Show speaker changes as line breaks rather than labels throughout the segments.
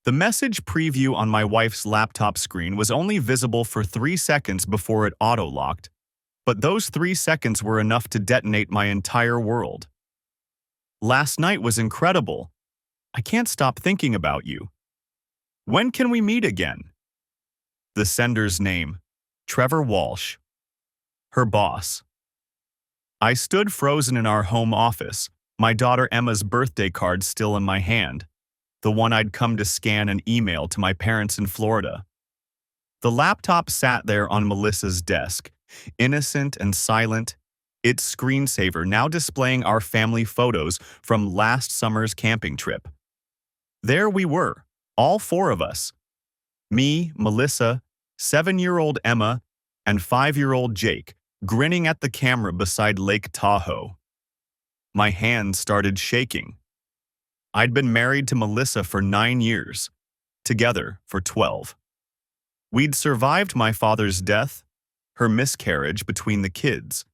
The message preview on my wife's laptop screen was only visible for 3 seconds before it auto-locked, but those 3 seconds were enough to detonate my entire world. Last night was incredible. I can't stop thinking about you. When can we meet again? The sender's name, Trevor Walsh. Her boss. I stood frozen in our home office, my daughter Emma's birthday card still in my hand, the one I'd come to scan and email to my parents in Florida. The laptop sat there on Melissa's desk, innocent and silent, its screensaver now displaying our family photos from last summer's camping trip. There we were, all 4 of us. Me, Melissa, 7-year-old Emma, and 5-year-old Jake, grinning at the camera beside Lake Tahoe. My hands started shaking. I'd been married to Melissa for 9 years, together for 12. We'd survived my father's death, her miscarriage between the kids,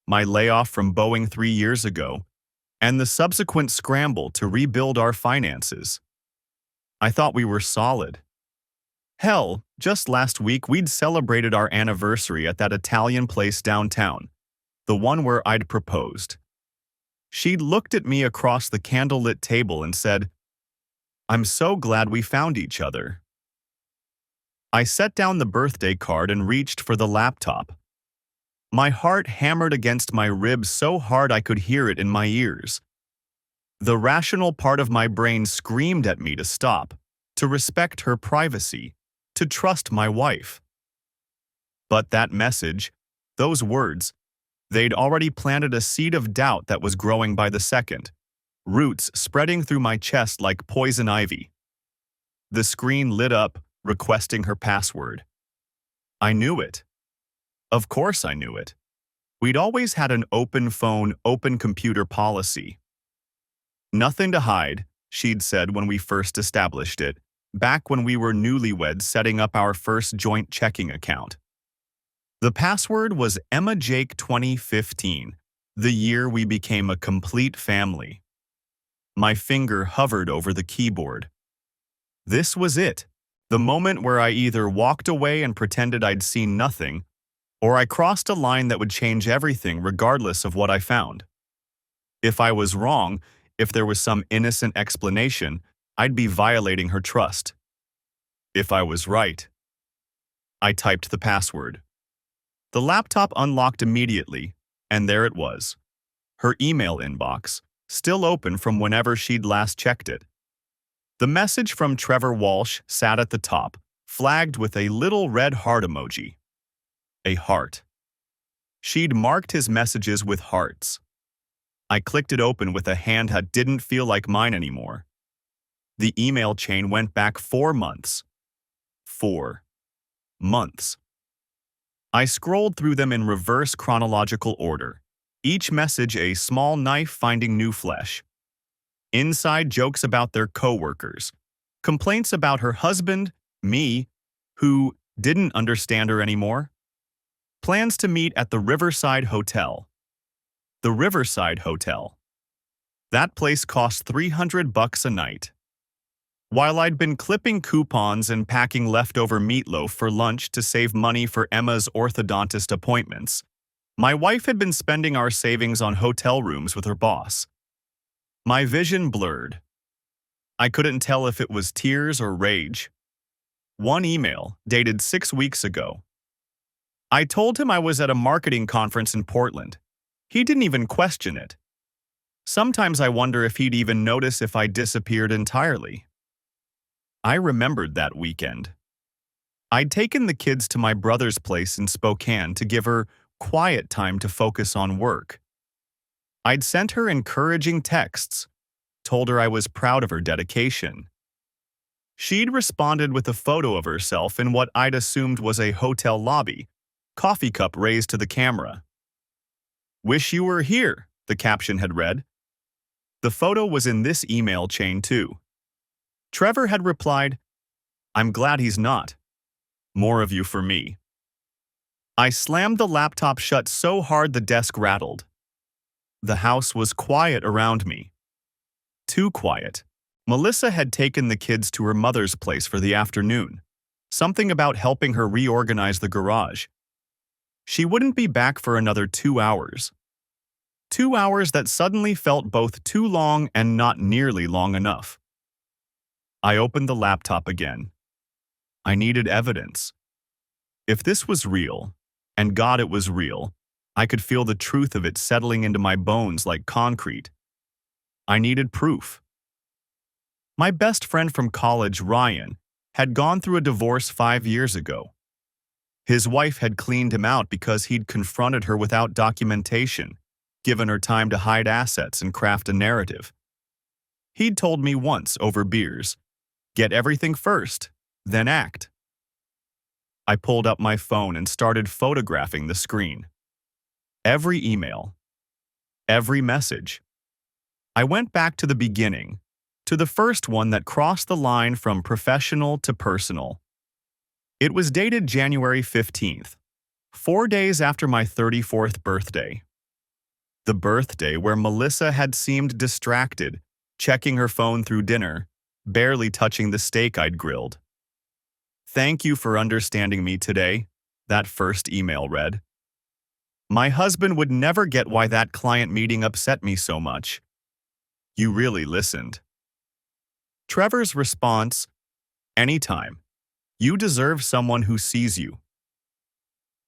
my layoff from Boeing 3 years ago, and the subsequent scramble to rebuild our finances. I thought we were solid. Hell, just last week we'd celebrated our anniversary at that Italian place downtown, the one where I'd proposed. She'd looked at me across the candlelit table and said, "I'm so glad we found each other." I set down the birthday card and reached for the laptop. My heart hammered against my ribs so hard I could hear it in my ears. The rational part of my brain screamed at me to stop, to respect her privacy, to trust my wife. But that message, those words, they'd already planted a seed of doubt that was growing by the second, roots spreading through my chest like poison ivy. The screen lit up, requesting her password. I knew it. Of course I knew it. We'd always had an open phone, open computer policy. Nothing to hide, she'd said when we first established it, back when we were newlyweds setting up our first joint checking account. The password was Emma Jake 2015, the year we became a complete family. My finger hovered over the keyboard. This was it, the moment where I either walked away and pretended I'd seen nothing, or I crossed a line that would change everything regardless of what I found. If I was wrong, if there was some innocent explanation, I'd be violating her trust. If I was right. I typed the password. The laptop unlocked immediately, and there it was. Her email inbox, still open from whenever she'd last checked it. The message from Trevor Walsh sat at the top, flagged with a little red heart emoji. A heart. She'd marked his messages with hearts. I clicked it open with a hand that didn't feel like mine anymore. The email chain went back 4 months. 4 months. I scrolled through them in reverse chronological order, each message a small knife finding new flesh. Inside jokes about their coworkers, complaints about her husband, me, who didn't understand her anymore. Plans to meet at the Riverside Hotel. The Riverside Hotel. That place cost $300 a night. While I'd been clipping coupons and packing leftover meatloaf for lunch to save money for Emma's orthodontist appointments, my wife had been spending our savings on hotel rooms with her boss. My vision blurred. I couldn't tell if it was tears or rage. One email, dated 6 weeks ago. I told him I was at a marketing conference in Portland. He didn't even question it. Sometimes I wonder if he'd even notice if I disappeared entirely. I remembered that weekend. I'd taken the kids to my brother's place in Spokane to give her quiet time to focus on work. I'd sent her encouraging texts, told her I was proud of her dedication. She'd responded with a photo of herself in what I'd assumed was a hotel lobby, coffee cup raised to the camera. "Wish you were here," the caption had read. The photo was in this email chain too. Trevor had replied, "I'm glad he's not. More of you for me." I slammed the laptop shut so hard the desk rattled. The house was quiet around me. Too quiet. Melissa had taken the kids to her mother's place for the afternoon. Something about helping her reorganize the garage. She wouldn't be back for another 2 hours. 2 hours that suddenly felt both too long and not nearly long enough. I opened the laptop again. I needed evidence. If this was real, and God it was real, I could feel the truth of it settling into my bones like concrete. I needed proof. My best friend from college, Ryan, had gone through a divorce 5 years ago. His wife had cleaned him out because he'd confronted her without documentation, given her time to hide assets and craft a narrative. He'd told me once over beers, "Get everything first, then act." I pulled up my phone and started photographing the screen. Every email, every message. I went back to the beginning, to the first one that crossed the line from professional to personal. It was dated January 15th, 4 days after my 34th birthday. The birthday where Melissa had seemed distracted, checking her phone through dinner, barely touching the steak I'd grilled. "Thank you for understanding me today," that first email read. "My husband would never get why that client meeting upset me so much. You really listened." Trevor's response, "Anytime. You deserve someone who sees you."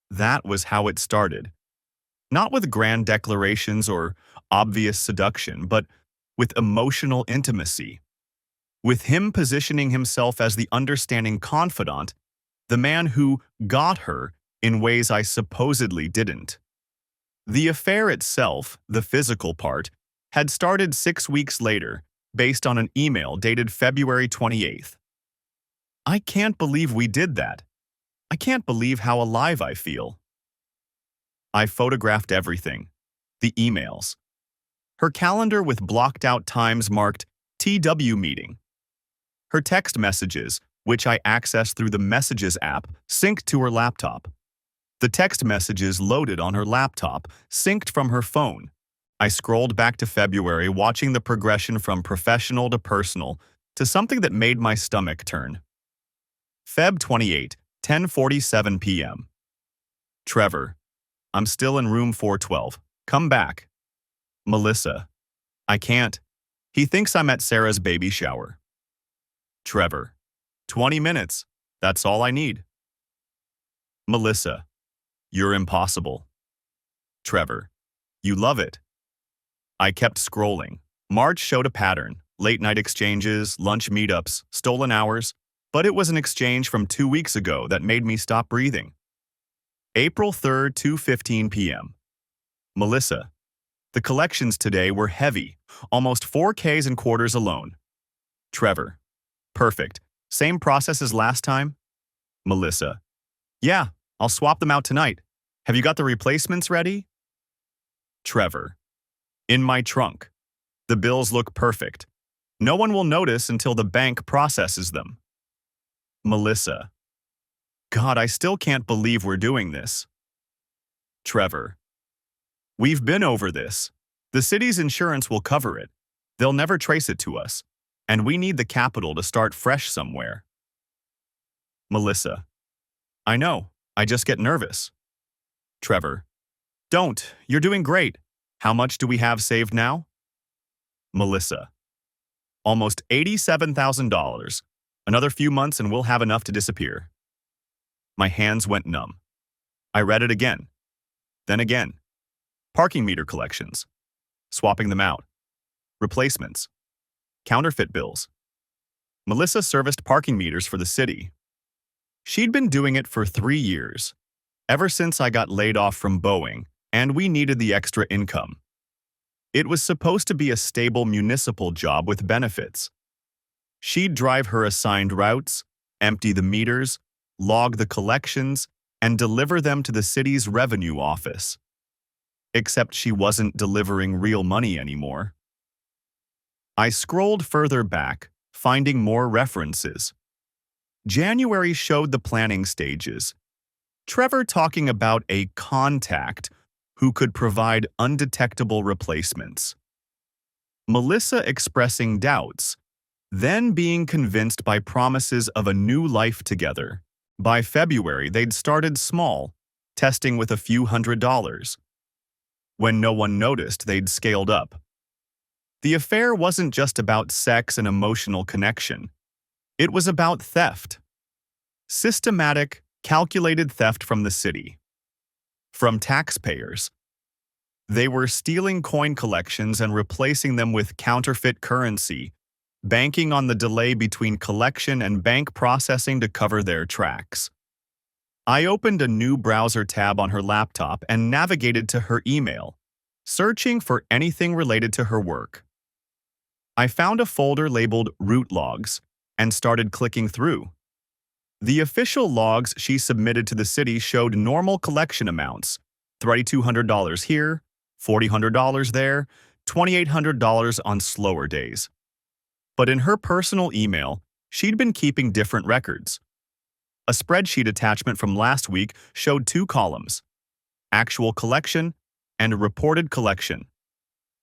That was how it started. Not with grand declarations or obvious seduction, but with emotional intimacy. With him positioning himself as the understanding confidant, the man who got her in ways I supposedly didn't. The affair itself, the physical part, had started 6 weeks later, based on an email dated February 28th. I can't believe we did that. I can't believe how alive I feel. I photographed everything. The emails. Her calendar with blocked-out times marked TW meeting. Her text messages, which I accessed through the Messages app, synced to her laptop. The text messages loaded on her laptop, synced from her phone. I scrolled back to February, watching the progression from professional to personal, to something that made my stomach turn. Feb 28, 10:47 p.m. Trevor, I'm still in room 412. Come back. Melissa, I can't. He thinks I'm at Sarah's baby shower. Trevor, 20 minutes. That's all I need. Melissa, you're impossible. Trevor, you love it. I kept scrolling. March showed a pattern. Late-night exchanges, lunch meetups, stolen hours. But it was an exchange from 2 weeks ago that made me stop breathing. April 3rd, 2:15 p.m. Melissa, the collections today were heavy, almost 4Ks and quarters alone. Trevor, perfect. Same process as last time? Melissa, yeah, I'll swap them out tonight. Have you got the replacements ready? Trevor, in my trunk. The bills look perfect. No one will notice until the bank processes them. Melissa, God, I still can't believe we're doing this. Trevor, we've been over this. The city's insurance will cover it. They'll never trace it to us. And we need the capital to start fresh somewhere. Melissa, I know. I just get nervous. Trevor, don't. You're doing great. How much do we have saved now? Melissa, almost $87,000. Another few months and we'll have enough to disappear. My hands went numb. I read it again. Then again. Parking meter collections. Swapping them out. Replacements. Counterfeit bills. Melissa serviced parking meters for the city. She'd been doing it for 3 years, ever since I got laid off from Boeing, and we needed the extra income. It was supposed to be a stable municipal job with benefits. She'd drive her assigned routes, empty the meters, log the collections, and deliver them to the city's revenue office. Except she wasn't delivering real money anymore. I scrolled further back, finding more references. January showed the planning stages. Trevor talking about a contact who could provide undetectable replacements. Melissa expressing doubts. then being convinced by promises of a new life together. By February, they'd started small, testing with a few $100s. When no one noticed, they'd scaled up. The affair wasn't just about sex and emotional connection. It was about theft. Systematic, calculated theft from the city. From taxpayers. They were stealing coin collections and replacing them with counterfeit currency, banking on the delay between collection and bank processing to cover their tracks. I opened a new browser tab on her laptop and navigated to her email, searching for anything related to her work. I found a folder labeled Root Logs and started clicking through. The official logs she submitted to the city showed normal collection amounts, $3,200 here, $4,000 there, $2,800 on slower days. But in her personal email, she'd been keeping different records. A spreadsheet attachment from last week showed 2 columns, actual collection and reported collection.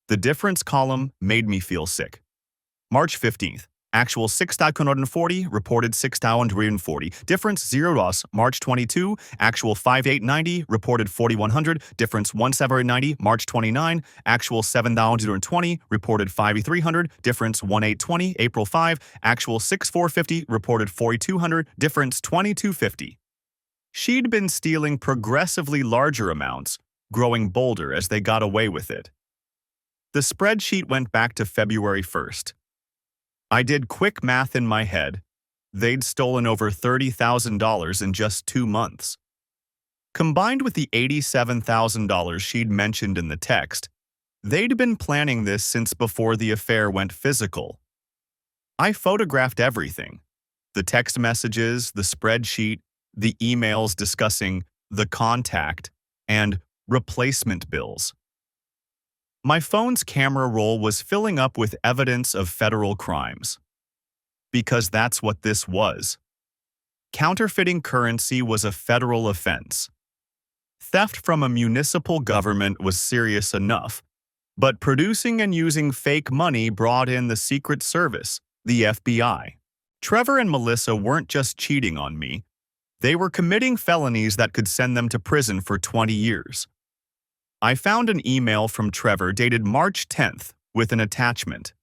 The difference column made me feel sick. March 15th, actual 6,140, reported 6,140. Difference $0. March 22, actual 5,890, reported 4,100. Difference 1,790. March 29, actual 7,220, reported 5,300. Difference 1,820. April 5, actual 6,450, reported 4,200. Difference 2,250. She'd been stealing progressively larger amounts, growing bolder as they got away with it. The spreadsheet went back to February 1st. I did quick math in my head. They'd stolen over $30,000 in just 2 months. Combined with the $87,000 she'd mentioned in the text, they'd been planning this since before the affair went physical. I photographed everything: the text messages, the spreadsheet, the emails discussing the contact, and replacement bills. My phone's camera roll was filling up with evidence of federal crimes. Because that's what this was. Counterfeiting currency was a federal offense. Theft from a municipal government was serious enough, but producing and using fake money brought in the Secret Service, the FBI. Trevor and Melissa weren't just cheating on me. They were committing felonies that could send them to prison for 20 years. I found an email from Trevor dated March 10th with an attachment.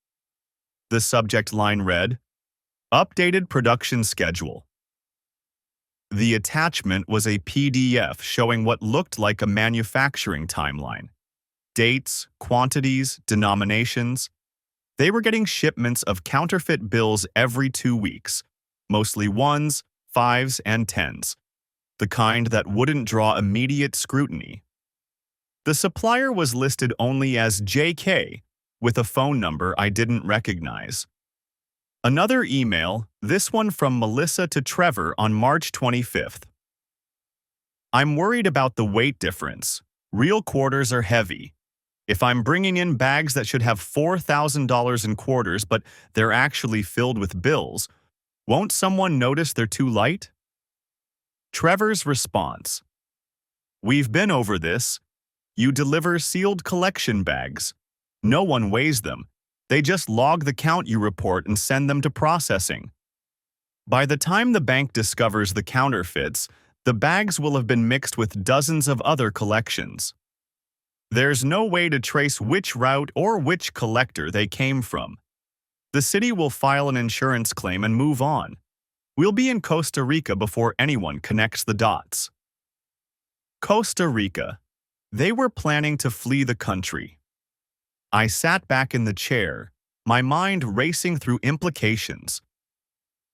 The subject line read, "Updated production schedule." The attachment was a PDF showing what looked like a manufacturing timeline. Dates, quantities, denominations. They were getting shipments of counterfeit bills every 2 weeks, mostly 1s, 5s, and 10s, the kind that wouldn't draw immediate scrutiny. The supplier was listed only as JK, with a phone number I didn't recognize. Another email, this one from Melissa to Trevor on March 25th. "I'm worried about the weight difference. Real quarters are heavy. If I'm bringing in bags that should have $4,000 in quarters but they're actually filled with bills, won't someone notice they're too light?" Trevor's response: "We've been over this. You deliver sealed collection bags. No one weighs them. They just log the count you report and send them to processing. By the time the bank discovers the counterfeits, the bags will have been mixed with dozens of other collections. There's no way to trace which route or which collector they came from. The city will file an insurance claim and move on. We'll be in Costa Rica before anyone connects the dots." Costa Rica. They were planning to flee the country. I sat back in the chair, my mind racing through implications.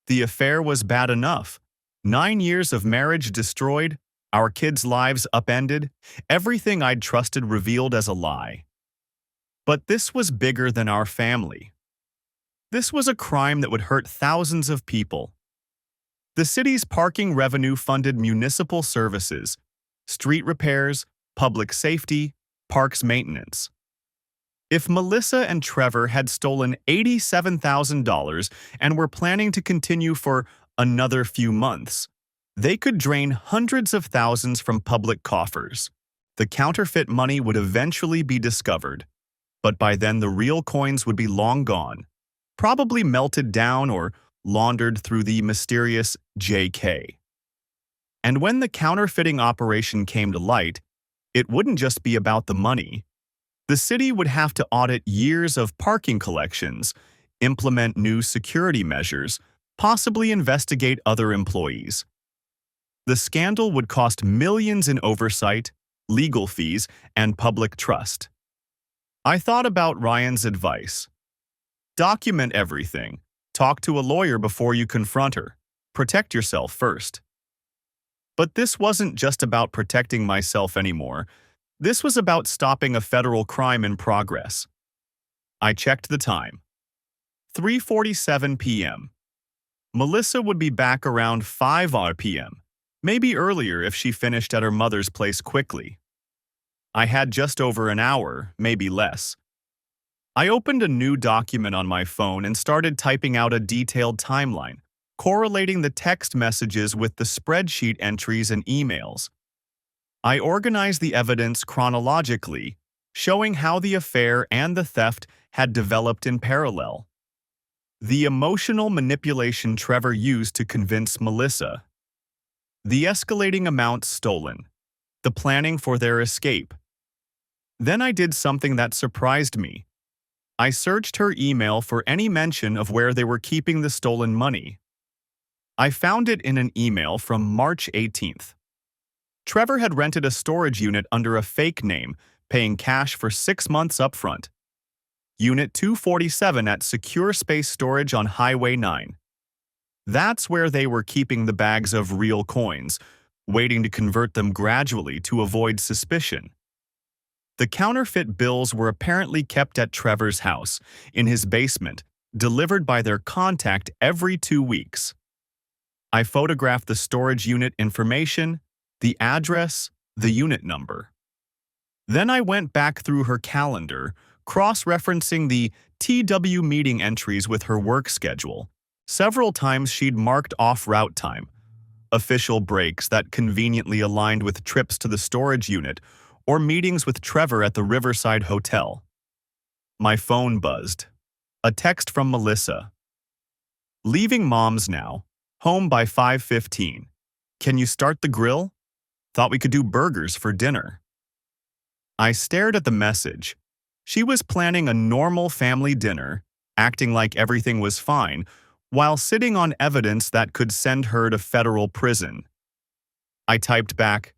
The affair was bad enough. 9 years of marriage destroyed, our kids' lives upended, everything I'd trusted revealed as a lie. But this was bigger than our family. This was a crime that would hurt thousands of people. The city's parking revenue funded municipal services, street repairs, public safety, parks maintenance. If Melissa and Trevor had stolen $87,000 and were planning to continue for another few months, they could drain hundreds of thousands from public coffers. The counterfeit money would eventually be discovered, but by then the real coins would be long gone. probably melted down or laundered through the mysterious JK. And when the counterfeiting operation came to light, it wouldn't just be about the money. The city would have to audit years of parking collections, implement new security measures, possibly investigate other employees. The scandal would cost millions in oversight, legal fees, and public trust. I thought about Ryan's advice. Document everything. Talk to a lawyer before you confront her. Protect yourself first. But this wasn't just about protecting myself anymore. This was about stopping a federal crime in progress. I checked the time. 3:47 p.m. Melissa would be back around 5 p.m., maybe earlier if she finished at her mother's place quickly. I had just over an hour, maybe less. I opened a new document on my phone and started typing out a detailed timeline, correlating the text messages with the spreadsheet entries and emails. I organized the evidence chronologically, showing how the affair and the theft had developed in parallel. The emotional manipulation Trevor used to convince Melissa. The escalating amounts stolen. The planning for their escape. Then I did something that surprised me. I searched her email for any mention of where they were keeping the stolen money. I found it in an email from March 18th. Trevor had rented a storage unit under a fake name, paying cash for 6 months upfront. Unit 247 at Secure Space Storage on Highway 9. That's where they were keeping the bags of real coins, waiting to convert them gradually to avoid suspicion. The counterfeit bills were apparently kept at Trevor's house, in his basement, delivered by their contact every 2 weeks. I photographed the storage unit information, the address, the unit number. Then I went back through her calendar, cross-referencing the TW meeting entries with her work schedule. Several times she'd marked off route time, official breaks that conveniently aligned with trips to the storage unit or meetings with Trevor at the Riverside Hotel. My phone buzzed. A text from Melissa. Leaving Mom's now. Home by 5:15. Can you start the grill? Thought we could do burgers for dinner. I stared at the message. She was planning a normal family dinner, acting like everything was fine, while sitting on evidence that could send her to federal prison. I typed back,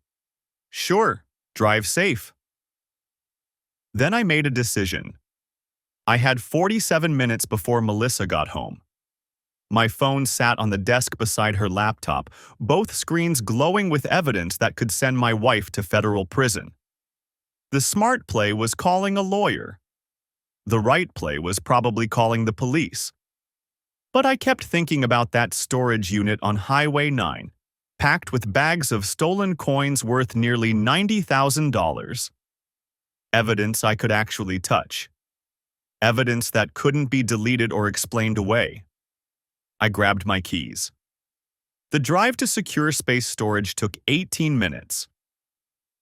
"Sure. Drive safe." Then I made a decision. I had 47 minutes before Melissa got home. My phone sat on the desk beside her laptop, both screens glowing with evidence that could send my wife to federal prison. The smart play was calling a lawyer. The right play was probably calling the police. But I kept thinking about that storage unit on Highway 9. Packed with bags of stolen coins worth nearly $90,000. Evidence I could actually touch. Evidence that couldn't be deleted or explained away. I grabbed my keys. The drive to Secure Space Storage took 18 minutes.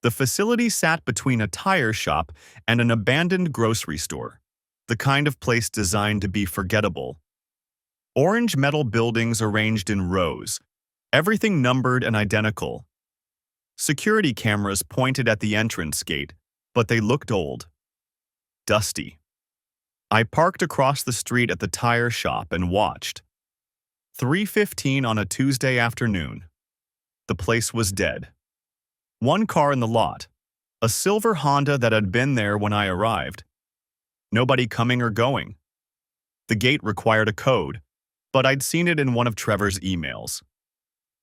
The facility sat between a tire shop and an abandoned grocery store, the kind of place designed to be forgettable. Orange metal buildings arranged in rows, everything numbered and identical. Security cameras pointed at the entrance gate, but they looked old. Dusty. I parked across the street at the tire shop and watched. 3:15 on a Tuesday afternoon. The place was dead. One car in the lot, a silver Honda that had been there when I arrived. Nobody coming or going. The gate required a code, but I'd seen it in one of Trevor's emails.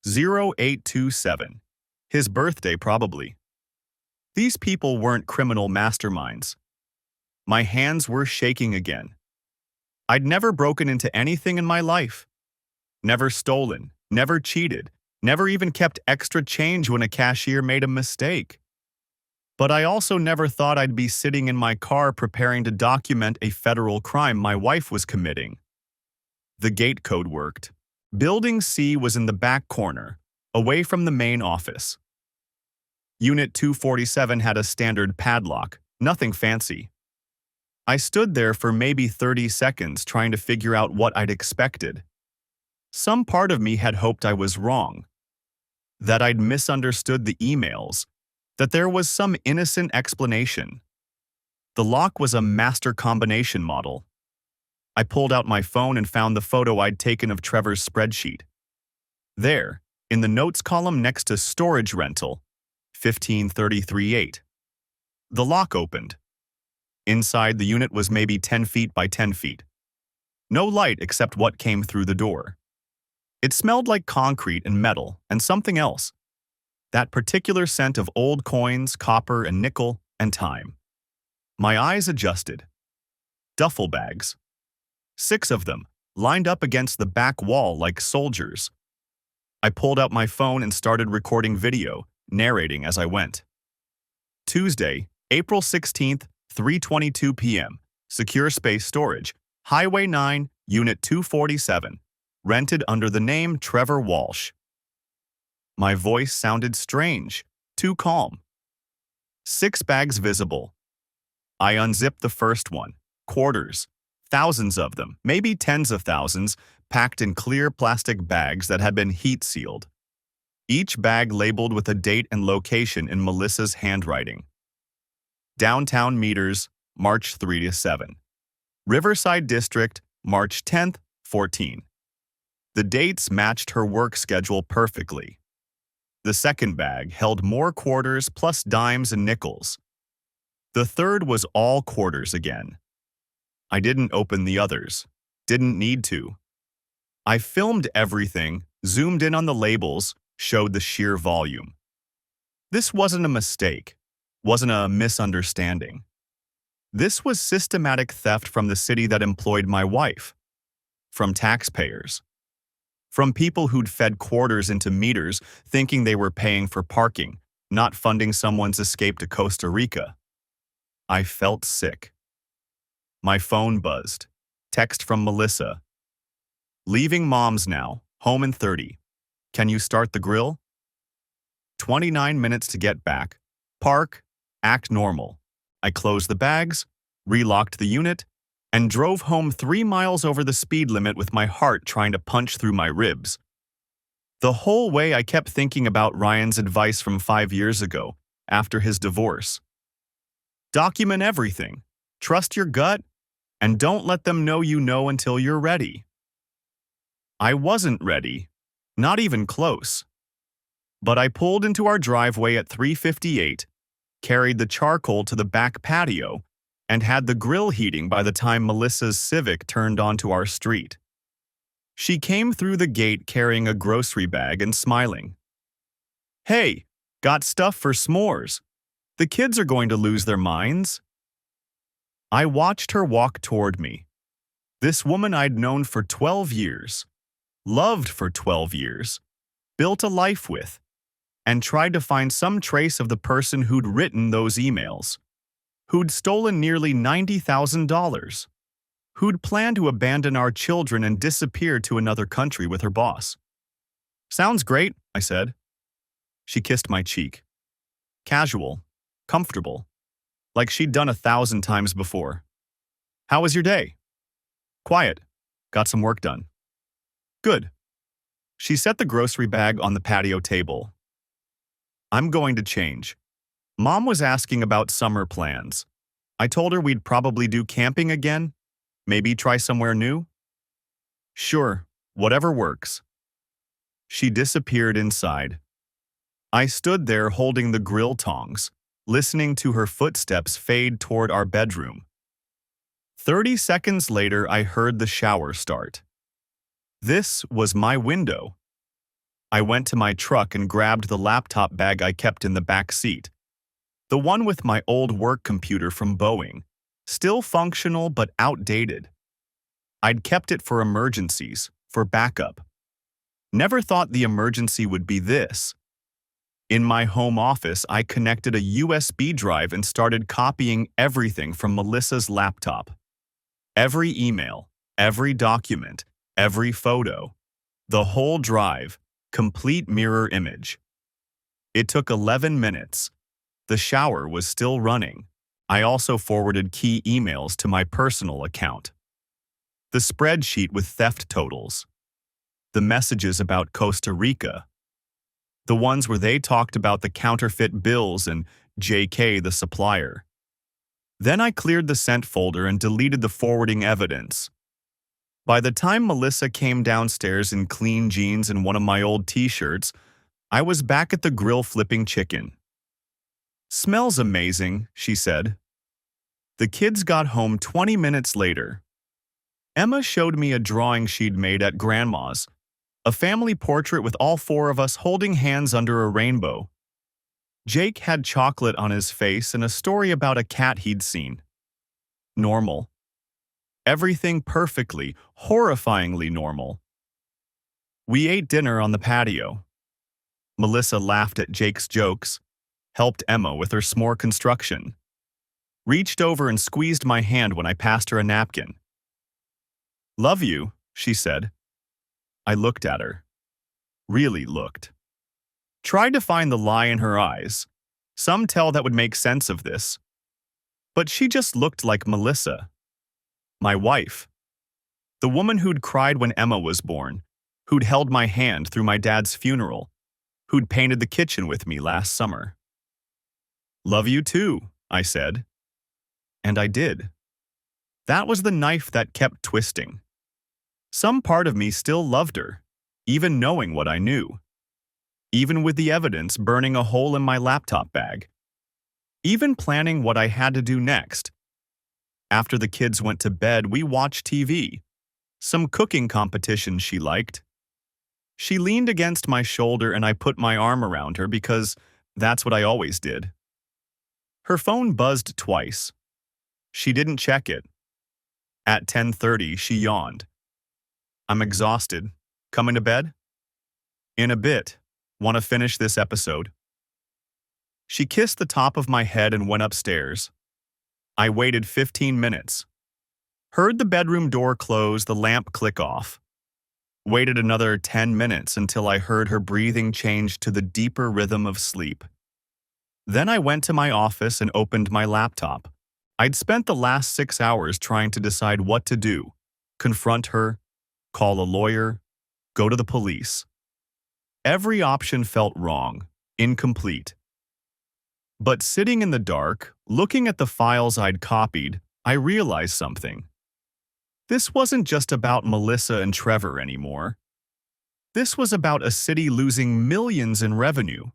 0827. His birthday, probably. These people weren't criminal masterminds. My hands were shaking again. I'd never broken into anything in my life. Never stolen, never cheated, never even kept extra change when a cashier made a mistake. But I also never thought I'd be sitting in my car preparing to document a federal crime my wife was committing. The gate code worked. Building C was in the back corner, away from the main office. Unit 247 had a standard padlock, nothing fancy. I stood there for maybe 30 seconds trying to figure out what I'd expected. Some part of me had hoped I was wrong, that I'd misunderstood the emails, that there was some innocent explanation. The lock was a master combination model. I pulled out my phone and found the photo I'd taken of Trevor's spreadsheet. There, in the notes column next to storage rental, 1533.8. The lock opened. Inside, the unit was maybe 10 feet by 10 feet. No light except what came through the door. It smelled like concrete and metal and something else. That particular scent of old coins, copper and nickel, and time. My eyes adjusted. Duffel bags. 6 of them, lined up against the back wall like soldiers. I pulled out my phone and started recording video, narrating as I went. Tuesday, April 16th, 3:22 p.m. Secure Space Storage, Highway 9, Unit 247. Rented under the name Trevor Walsh. My voice sounded strange, too calm. 6 bags visible. I unzipped the first one. Quarters. Thousands of them, maybe tens of thousands, packed in clear plastic bags that had been heat-sealed. Each bag labeled with a date and location in Melissa's handwriting. Downtown Meters, March 3 to 7. Riverside District, March 10th, 14. The dates matched her work schedule perfectly. The second bag held more quarters plus dimes and nickels. The third was all quarters again. I didn't open the others. Didn't need to. I filmed everything, zoomed in on the labels, showed the sheer volume. This wasn't a mistake, wasn't a misunderstanding. This was systematic theft from the city that employed my wife, from taxpayers, from people who'd fed quarters into meters thinking they were paying for parking, not funding someone's escape to Costa Rica. I felt sick. My phone buzzed. Text from Melissa. Leaving mom's now, home in 30. Can you start the grill? 29 minutes to get back. Park, act normal. I closed the bags, relocked the unit, and drove home 3 miles over the speed limit with my heart trying to punch through my ribs. The whole way I kept thinking about Ryan's advice from 5 years ago, after his divorce. Document everything, trust your gut, and don't let them know you know until you're ready. I wasn't ready, not even close. But I pulled into our driveway at 3:58, carried the charcoal to the back patio, and had the grill heating by the time Melissa's Civic turned onto our street. She came through the gate carrying a grocery bag and smiling. Hey, got stuff for s'mores. The kids are going to lose their minds. I watched her walk toward me. This woman I'd known for 12 years, loved for 12 years, built a life with, and tried to find some trace of the person who'd written those emails, who'd stolen nearly $90,000, who'd planned to abandon our children and disappear to another country with her boss. Sounds great, I said. She kissed my cheek. Casual, comfortable, like she'd done 1,000 times before. How was your day? Quiet. Got some work done. Good. She set the grocery bag on the patio table. I'm going to change. Mom was asking about summer plans. I told her we'd probably do camping again, maybe try somewhere new. Sure, whatever works. She disappeared inside. I stood there holding the grill tongs, listening to her footsteps fade toward our bedroom. 30 seconds later, I heard the shower start. This was my window. I went to my truck and grabbed the laptop bag I kept in the back seat. The one with my old work computer from Boeing, still functional but outdated. I'd kept it for emergencies, for backup. Never thought the emergency would be this. In my home office, I connected a USB drive and started copying everything from Melissa's laptop. Every email, every document, every photo. The whole drive, complete mirror image. It took 11 minutes. The shower was still running. I also forwarded key emails to my personal account. The spreadsheet with theft totals. The messages about Costa Rica. The ones where they talked about the counterfeit bills and JK the supplier. Then I cleared the sent folder and deleted the forwarding evidence. By the time Melissa came downstairs in clean jeans and one of my old t-shirts, I was back at the grill flipping chicken. "Smells amazing," she said. The kids got home 20 minutes later. Emma showed me a drawing she'd made at Grandma's, a family portrait with all four of us holding hands under a rainbow. Jake had chocolate on his face and a story about a cat he'd seen. Normal. Everything perfectly, horrifyingly normal. We ate dinner on the patio. Melissa laughed at Jake's jokes, helped Emma with her s'more construction, reached over and squeezed my hand when I passed her a napkin. "Love you," she said. I looked at her. Really looked. Tried to find the lie in her eyes. Some tell that would make sense of this. But she just looked like Melissa. My wife. The woman who'd cried when Emma was born, who'd held my hand through my dad's funeral, who'd painted the kitchen with me last summer. "Love you too," I said. And I did. That was the knife that kept twisting. Some part of me still loved her, even knowing what I knew. Even with the evidence burning a hole in my laptop bag. Even planning what I had to do next. After the kids went to bed, we watched TV. Some cooking competition she liked. She leaned against my shoulder and I put my arm around her because that's what I always did. Her phone buzzed twice. She didn't check it. At 10:30, she yawned. "I'm exhausted. Coming to bed?" "In a bit. Want to finish this episode?" She kissed the top of my head and went upstairs. I waited 15 minutes. Heard the bedroom door close, the lamp click off. Waited another 10 minutes until I heard her breathing change to the deeper rhythm of sleep. Then I went to my office and opened my laptop. I'd spent the last 6 hours trying to decide what to do. Confront her, call a lawyer, go to the police. Every option felt wrong, incomplete. But sitting in the dark, looking at the files I'd copied, I realized something. This wasn't just about Melissa and Trevor anymore. This was about a city losing millions in revenue.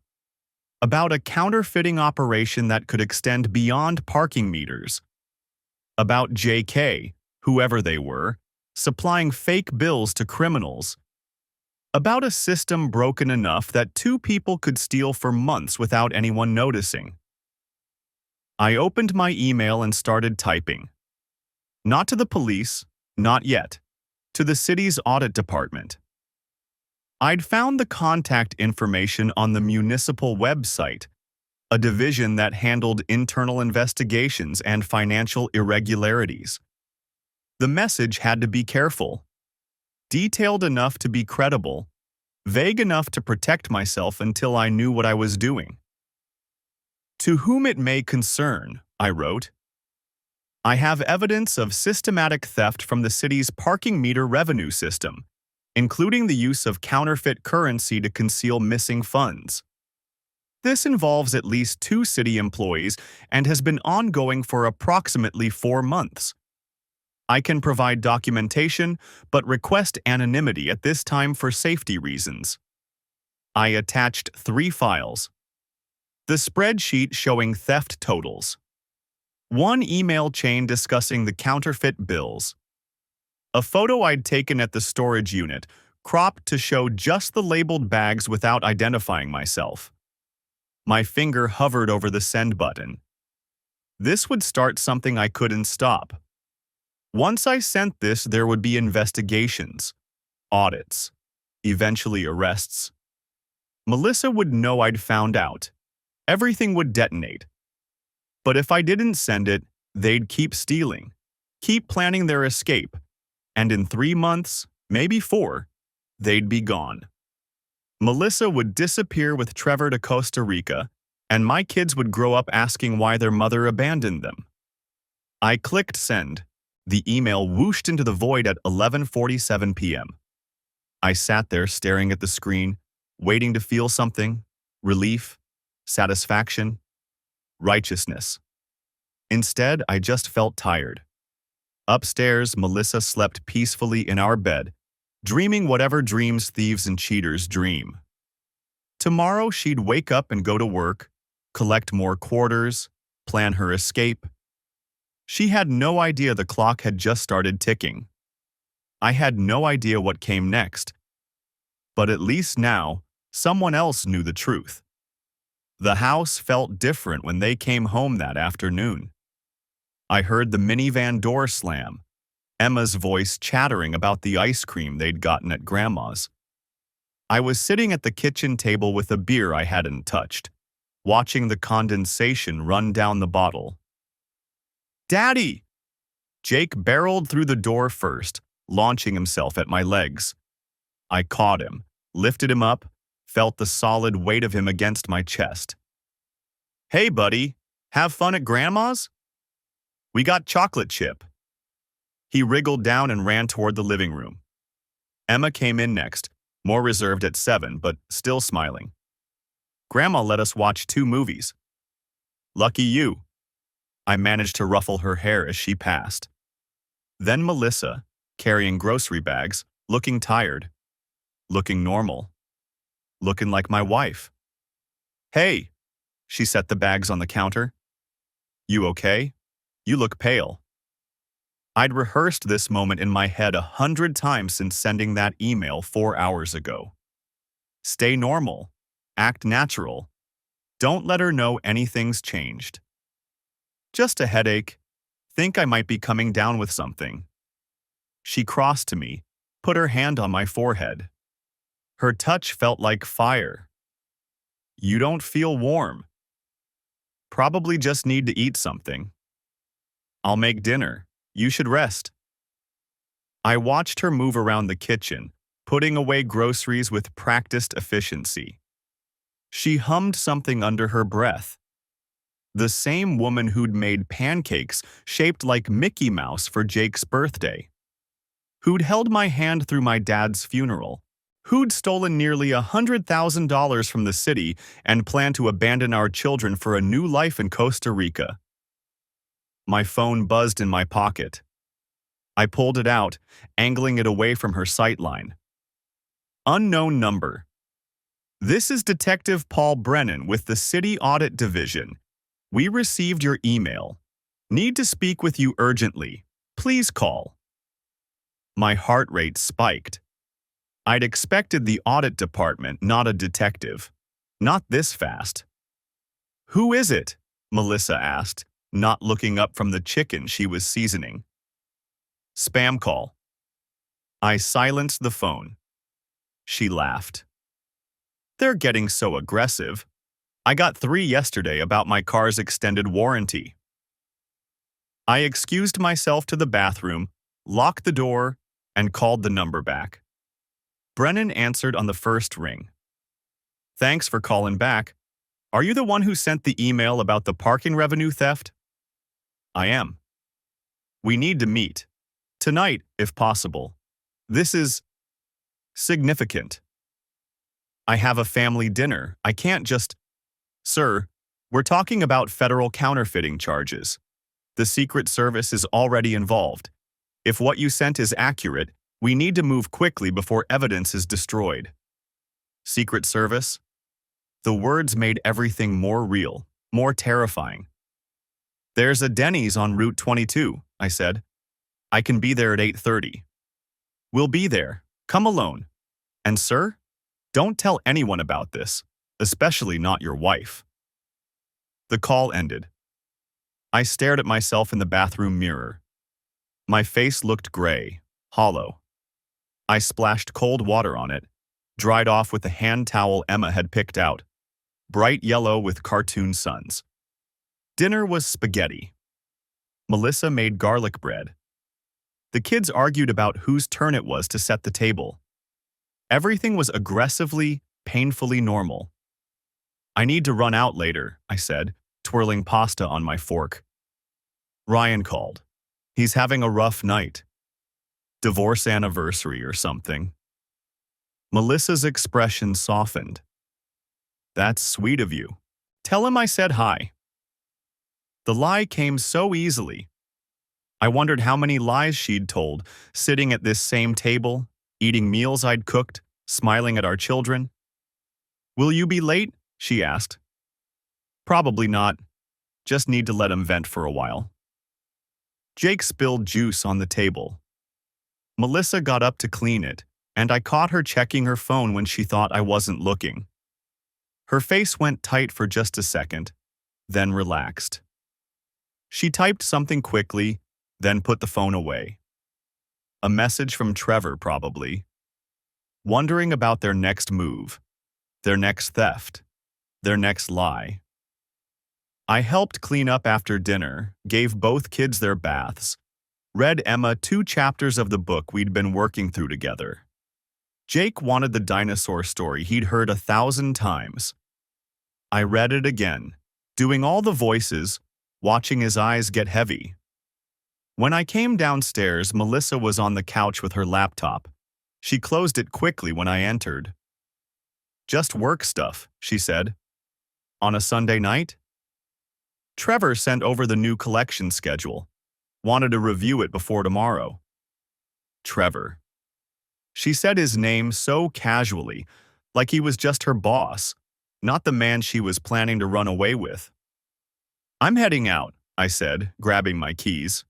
About a counterfeiting operation that could extend beyond parking meters. About JK, whoever they were, supplying fake bills to criminals. About a system broken enough that two people could steal for months without anyone noticing. I opened my email and started typing. Not to the police, not yet. To the city's audit department. I'd found the contact information on the municipal website, a division that handled internal investigations and financial irregularities. The message had to be careful. Detailed enough to be credible, vague enough to protect myself until I knew what I was doing. "To whom it may concern," I wrote, "I have evidence of systematic theft from the city's parking meter revenue system, including the use of counterfeit currency to conceal missing funds. This involves at least 2 city employees and has been ongoing for approximately 4 months. I can provide documentation, but request anonymity at this time for safety reasons." I attached 3 files. The spreadsheet showing theft totals. 1 email chain discussing the counterfeit bills. A photo I'd taken at the storage unit, cropped to show just the labeled bags without identifying myself. My finger hovered over the send button. This would start something I couldn't stop. Once I sent this, there would be investigations, audits, eventually arrests. Melissa would know I'd found out. Everything would detonate. But if I didn't send it, they'd keep stealing, keep planning their escape, and in 3 months, maybe 4, they'd be gone. Melissa would disappear with Trevor to Costa Rica, and my kids would grow up asking why their mother abandoned them. I clicked send. The email whooshed into the void at 11:47 p.m. I sat there staring at the screen, waiting to feel something: relief, satisfaction, righteousness. Instead, I just felt tired. Upstairs, Melissa slept peacefully in our bed, dreaming whatever dreams thieves and cheaters dream. Tomorrow, she'd wake up and go to work, collect more quarters, plan her escape. She had no idea the clock had just started ticking. I had no idea what came next. But at least now, someone else knew the truth. The house felt different when they came home that afternoon. I heard the minivan door slam, Emma's voice chattering about the ice cream they'd gotten at Grandma's. I was sitting at the kitchen table with a beer I hadn't touched, watching the condensation run down the bottle. "Daddy!" Jake barreled through the door first, launching himself at my legs. I caught him, lifted him up, felt the solid weight of him against my chest. "Hey, buddy, have fun at Grandma's? We got chocolate chip." He wriggled down and ran toward the living room. Emma came in next, more reserved at 7, but still smiling. "Grandma let us watch 2 movies. Lucky you." I managed to ruffle her hair as she passed. Then Melissa, carrying grocery bags, looking tired, looking normal, looking like my wife. "Hey," she set the bags on the counter. "You okay? You look pale." I'd rehearsed this moment in my head 100 times since sending that email 4 hours ago. Stay normal. Act natural. Don't let her know anything's changed. "Just a headache. Think I might be coming down with something." She crossed to me, put her hand on my forehead. Her touch felt like fire. "You don't feel warm. Probably just need to eat something. I'll make dinner. You should rest." I watched her move around the kitchen, putting away groceries with practiced efficiency. She hummed something under her breath. The same woman who'd made pancakes shaped like Mickey Mouse for Jake's birthday. Who'd held my hand through my dad's funeral. Who'd stolen nearly $100,000 from the city and planned to abandon our children for a new life in Costa Rica. My phone buzzed in my pocket. I pulled it out, angling it away from her sightline. Unknown number. "This is Detective Paul Brennan with the City Audit Division. We received your email. Need to speak with you urgently. Please call." My heart rate spiked. I'd expected the audit department, not a detective. Not this fast. "Who is it?" Melissa asked, not looking up from the chicken she was seasoning. "Spam call." I silenced the phone. She laughed. "They're getting so aggressive. I got 3 yesterday about my car's extended warranty." I excused myself to the bathroom, locked the door, and called the number back. Brennan answered on the first ring. "Thanks for calling back. Are you the one who sent the email about the parking revenue theft?" "I am." "We need to meet. Tonight, if possible. This is significant. I have a family dinner. I can't just..." "Sir, we're talking about federal counterfeiting charges. The Secret Service is already involved. If what you sent is accurate, we need to move quickly before evidence is destroyed." "Secret Service?" The words made everything more real, more terrifying. "There's a Denny's on Route 22, I said. "I can be there at 8:30. "We'll be there. Come alone. And sir, don't tell anyone about this, especially not your wife." The call ended. I stared at myself in the bathroom mirror. My face looked gray, hollow. I splashed cold water on it, dried off with the hand towel Emma had picked out, bright yellow with cartoon suns. Dinner was spaghetti. Melissa made garlic bread. The kids argued about whose turn it was to set the table. Everything was aggressively, painfully normal. I need to run out later, I said, twirling pasta on my fork. Ryan called. He's having a rough night. Divorce anniversary or something. Melissa's expression softened. That's sweet of you. Tell him I said hi. The lie came so easily. I wondered how many lies she'd told, sitting at this same table, eating meals I'd cooked, smiling at our children. Will you be late? She asked. Probably not. Just need to let him vent for a while. Jake spilled juice on the table. Melissa got up to clean it, and I caught her checking her phone when she thought I wasn't looking. Her face went tight for just a second, then relaxed. She typed something quickly, then put the phone away. A message from Trevor, probably. Wondering about their next move, their next theft, their next lie. I helped clean up after dinner, gave both kids their baths, read Emma 2 chapters of the book we'd been working through together. Jake wanted the dinosaur story he'd heard 1,000 times. I read it again, doing all the voices, watching his eyes get heavy. When I came downstairs, Melissa was on the couch with her laptop. She closed it quickly when I entered. Just work stuff, she said. On a Sunday night? Trevor sent over the new collection schedule. Wanted to review it before tomorrow. Trevor. She said his name so casually, like he was just her boss, not the man she was planning to run away with. I'm heading out, I said, grabbing my keys.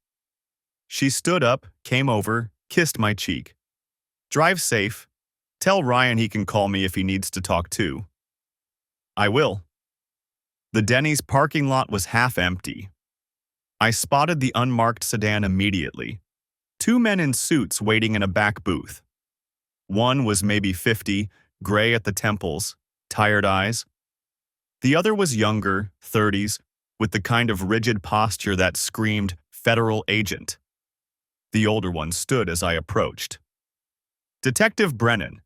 She stood up, came over, kissed my cheek. Drive safe. Tell Ryan he can call me if he needs to talk too. I will. The Denny's parking lot was half empty. I spotted the unmarked sedan immediately. 2 men in suits waiting in a back booth. One was maybe 50, gray at the temples, tired eyes. The other was younger, 30s, with the kind of rigid posture that screamed federal agent. The older one stood as I approached. Detective Brennan,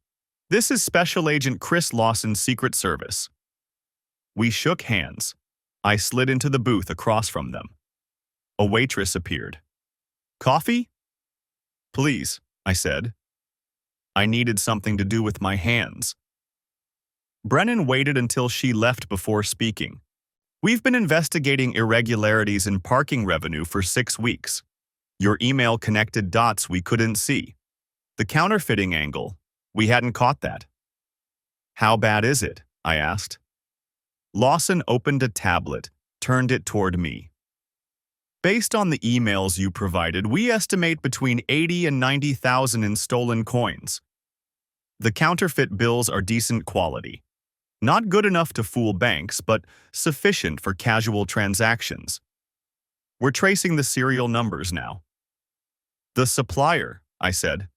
this is Special Agent Chris Lawson's Secret Service. We shook hands. I slid into the booth across from them. A waitress appeared. Coffee? Please, I said. I needed something to do with my hands. Brennan waited until she left before speaking. We've been investigating irregularities in parking revenue for 6 weeks. Your email connected dots we couldn't see. The counterfeiting angle, we hadn't caught that. How bad is it? I asked. Lawson opened a tablet, turned it toward me. Based on the emails you provided, we estimate between 80 and 90,000 in stolen coins. The counterfeit bills are decent quality. Not good enough to fool banks, but sufficient for casual transactions. We're tracing the serial numbers now. The supplier, I said.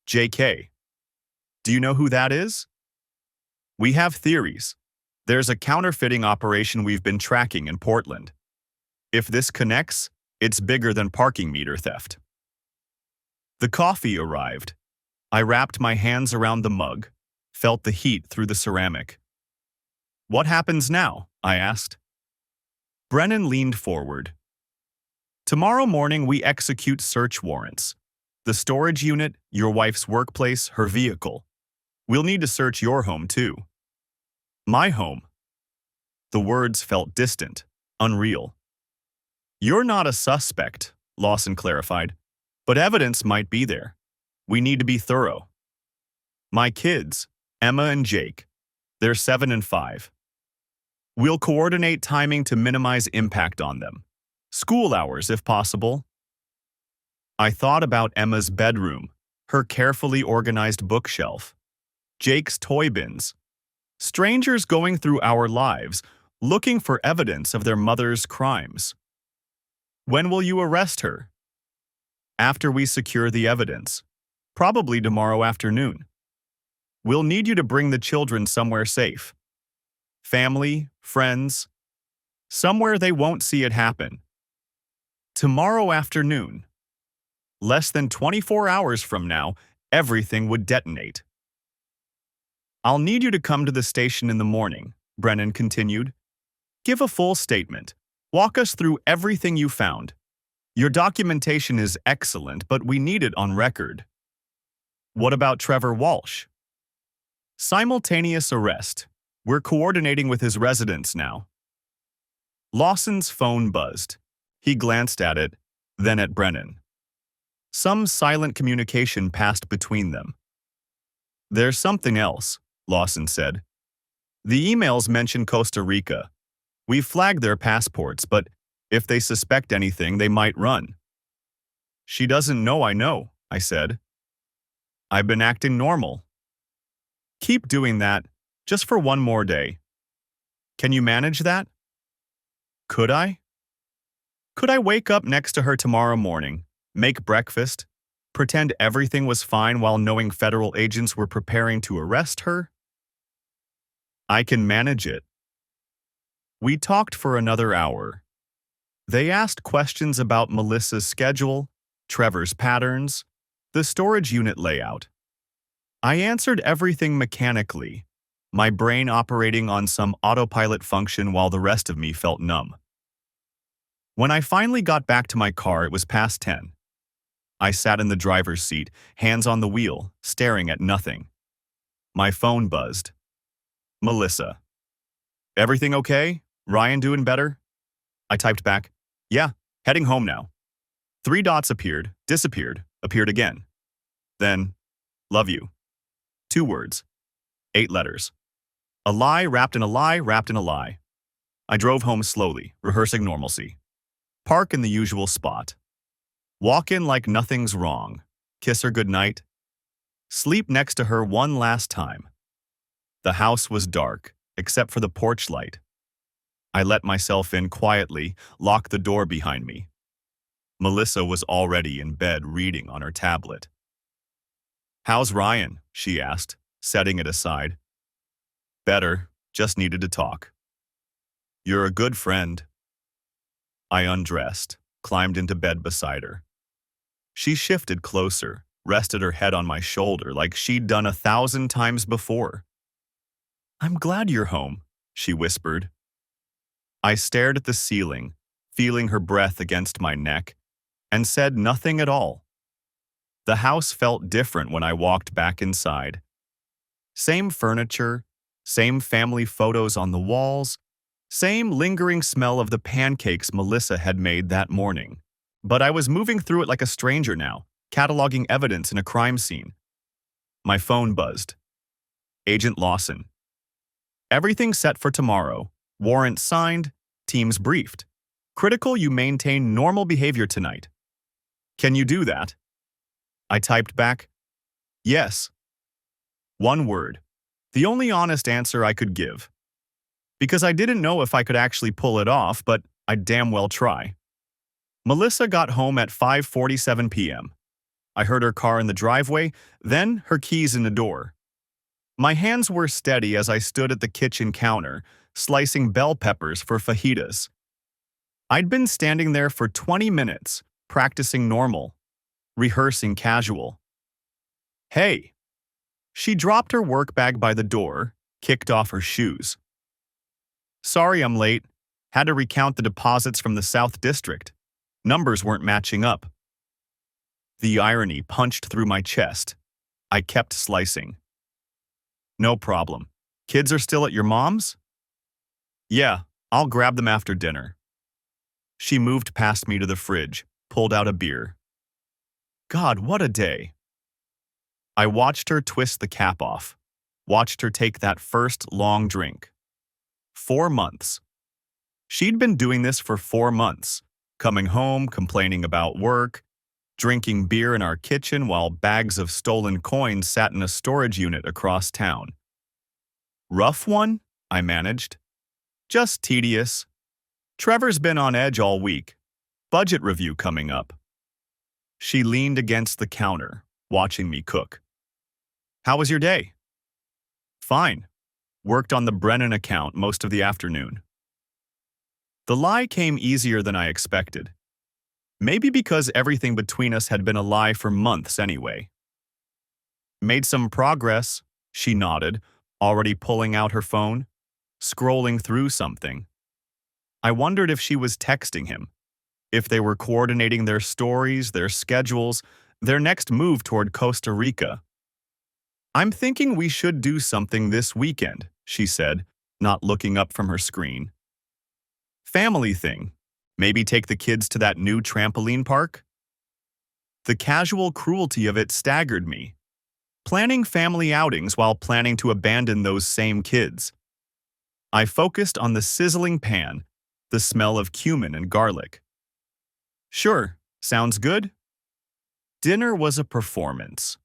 JK. Do you know who that is? We have theories. There's a counterfeiting operation we've been tracking in Portland. If this connects, it's bigger than parking meter theft. The coffee arrived. I wrapped my hands around the mug, felt the heat through the ceramic. What happens now? I asked. Brennan leaned forward. Tomorrow morning we execute search warrants. The storage unit, your wife's workplace, her vehicle. We'll need to search your home too. My home. The words felt distant, unreal. You're not a suspect, Lawson clarified, but evidence might be there. We need to be thorough. My kids, Emma and Jake, they're 7 and 5. We'll coordinate timing to minimize impact on them. School hours, if possible. I thought about Emma's bedroom, her carefully organized bookshelf, Jake's toy bins. Strangers going through our lives, looking for evidence of their mother's crimes. When will you arrest her? After we secure the evidence. Probably tomorrow afternoon. We'll need you to bring the children somewhere safe. Family, friends, somewhere they won't see it happen. Tomorrow afternoon. Less than 24 hours from now, everything would detonate. I'll need you to come to the station in the morning, Brennan continued. Give a full statement. Walk us through everything you found. Your documentation is excellent, but we need it on record. What about Trevor Walsh? Simultaneous arrest. We're coordinating with his residence now. Lawson's phone buzzed. He glanced at it, then at Brennan. Some silent communication passed between them. There's something else, Lawson said. The emails mention Costa Rica. We've flagged their passports, but if they suspect anything, they might run. She doesn't know I know, I said. I've been acting normal. Keep doing that, just for one more day. Can you manage that? Could I? Could I wake up next to her tomorrow morning, make breakfast, pretend everything was fine while knowing federal agents were preparing to arrest her? I can manage it. We talked for another hour. They asked questions about Melissa's schedule, Trevor's patterns, the storage unit layout. I answered everything mechanically, my brain operating on some autopilot function while the rest of me felt numb. When I finally got back to my car, it was past 10. I sat in the driver's seat, hands on the wheel, staring at nothing. My phone buzzed. Melissa. Everything okay? Ryan doing better? I typed back, yeah, heading home now. 3 dots appeared, disappeared, appeared again. Then, love you. 2 words. 8 letters. A lie wrapped in a lie wrapped in a lie. I drove home slowly, rehearsing normalcy. Park in the usual spot. Walk in like nothing's wrong. Kiss her goodnight. Sleep next to her one last time. The house was dark, except for the porch light. I let myself in quietly, locked the door behind me. Melissa was already in bed reading on her tablet. How's Ryan? She asked, setting it aside. Better, just needed to talk. You're a good friend. I undressed, climbed into bed beside her. She shifted closer, rested her head on my shoulder like she'd done 1,000 times before. I'm glad you're home, she whispered. I stared at the ceiling, feeling her breath against my neck, and said nothing at all. The house felt different when I walked back inside. Same furniture, same family photos on the walls, same lingering smell of the pancakes Melissa had made that morning. But I was moving through it like a stranger now, cataloging evidence in a crime scene. My phone buzzed. Agent Lawson. Everything set for tomorrow. Warrant signed. Teams briefed. Critical you maintain normal behavior tonight. Can you do that? I typed back, yes. 1 word. The only honest answer I could give. Because I didn't know if I could actually pull it off, but I'd damn well try. Melissa got home at 5:47 p.m. I heard her car in the driveway, then her keys in the door. My hands were steady as I stood at the kitchen counter, slicing bell peppers for fajitas. I'd been standing there for 20 minutes, practicing normal, rehearsing casual. Hey! She dropped her work bag by the door, kicked off her shoes. Sorry I'm late. Had to recount the deposits from the South District. Numbers weren't matching up. The irony punched through my chest. I kept slicing. No problem. Kids are still at your mom's? Yeah, I'll grab them after dinner. She moved past me to the fridge, pulled out a beer. God, what a day. I watched her twist the cap off, watched her take that first long drink. 4 months. She'd been doing this for 4 months, coming home, complaining about work, drinking beer in our kitchen while bags of stolen coins sat in a storage unit across town. Rough one? I managed. Just tedious. Trevor's been on edge all week. Budget review coming up. She leaned against the counter, watching me cook. How was your day? Fine. Worked on the Brennan account most of the afternoon. The lie came easier than I expected. Maybe because everything between us had been a lie for months anyway. Made some progress, she nodded, already pulling out her phone. scrolling through something. I wondered if she was texting him, if they were coordinating their stories, their schedules, their next move toward Costa Rica. "I'm thinking we should do something this weekend," she said, not looking up from her screen. "Family thing. Maybe take the kids to that new trampoline park?" The casual cruelty of it staggered me. Planning family outings while planning to abandon those same kids. I focused on the sizzling pan, the smell of cumin and garlic. "Sure, sounds good." Dinner was a performance.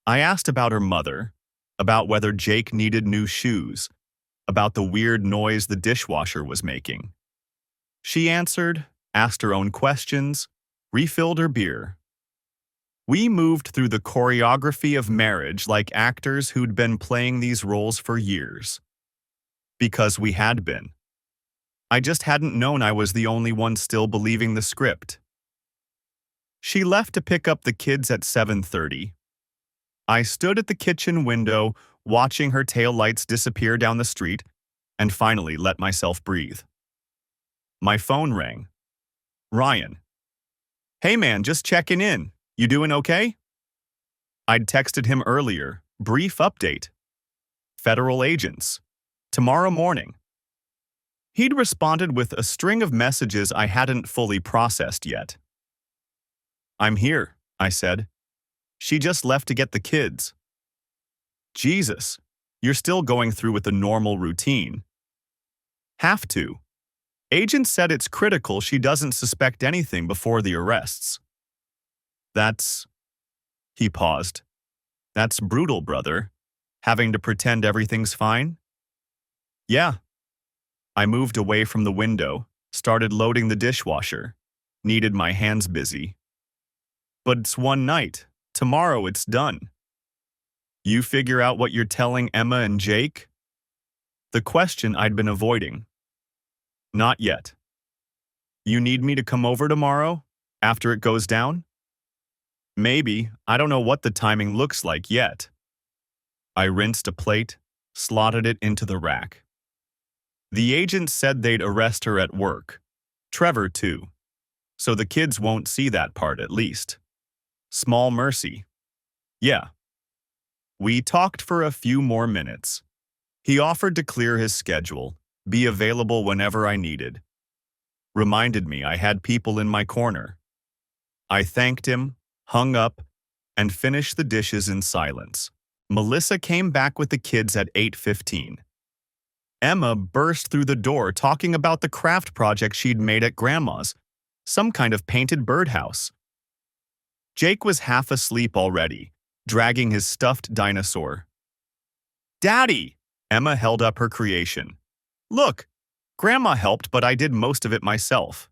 I asked about her mother, about whether Jake needed new shoes, about the weird noise the dishwasher was making. She answered, asked her own questions, refilled her beer. We moved through the choreography of marriage like actors who'd been playing these roles for years. Because we had been. I just hadn't known I was the only one still believing the script. She left to pick up the kids at 7:30. I stood at the kitchen window, watching her taillights disappear down the street, and finally let myself breathe. My phone rang. Ryan. "Hey man, just checking in. You doing okay?" I'd texted him earlier, brief update. "Federal agents. Tomorrow morning." He'd responded with a string of messages I hadn't fully processed yet. "I'm here," I said. "She just left to get the kids." "Jesus, you're still going through with the normal routine." "Have to. Agent said it's critical she doesn't suspect anything before the arrests." That's... He paused. "That's brutal, brother. Having to pretend everything's fine?" "Yeah." I moved away from the window, started loading the dishwasher. Needed my hands busy. "But it's one night. Tomorrow it's done." "You figure out what you're telling Emma and Jake?" The question I'd been avoiding. "Not yet." "You need me to come over tomorrow, after it goes down?" "Maybe. I don't know what the timing looks like yet." I rinsed a plate, slotted it into the rack. The agent said they'd arrest her at work. Trevor, too. So the kids won't see that part, at least. Small mercy. Yeah. We talked for a few more minutes. He offered to clear his schedule, be available whenever I needed. Reminded me I had people in my corner. I thanked him, hung up, and finished the dishes in silence. Melissa came back with the kids at 8:15. Emma burst through the door talking about the craft project she'd made at Grandma's, some kind of painted birdhouse. Jake was half asleep already, dragging his stuffed dinosaur. "Daddy!" Emma held up her creation. "Look, Grandma helped, but I did most of it myself."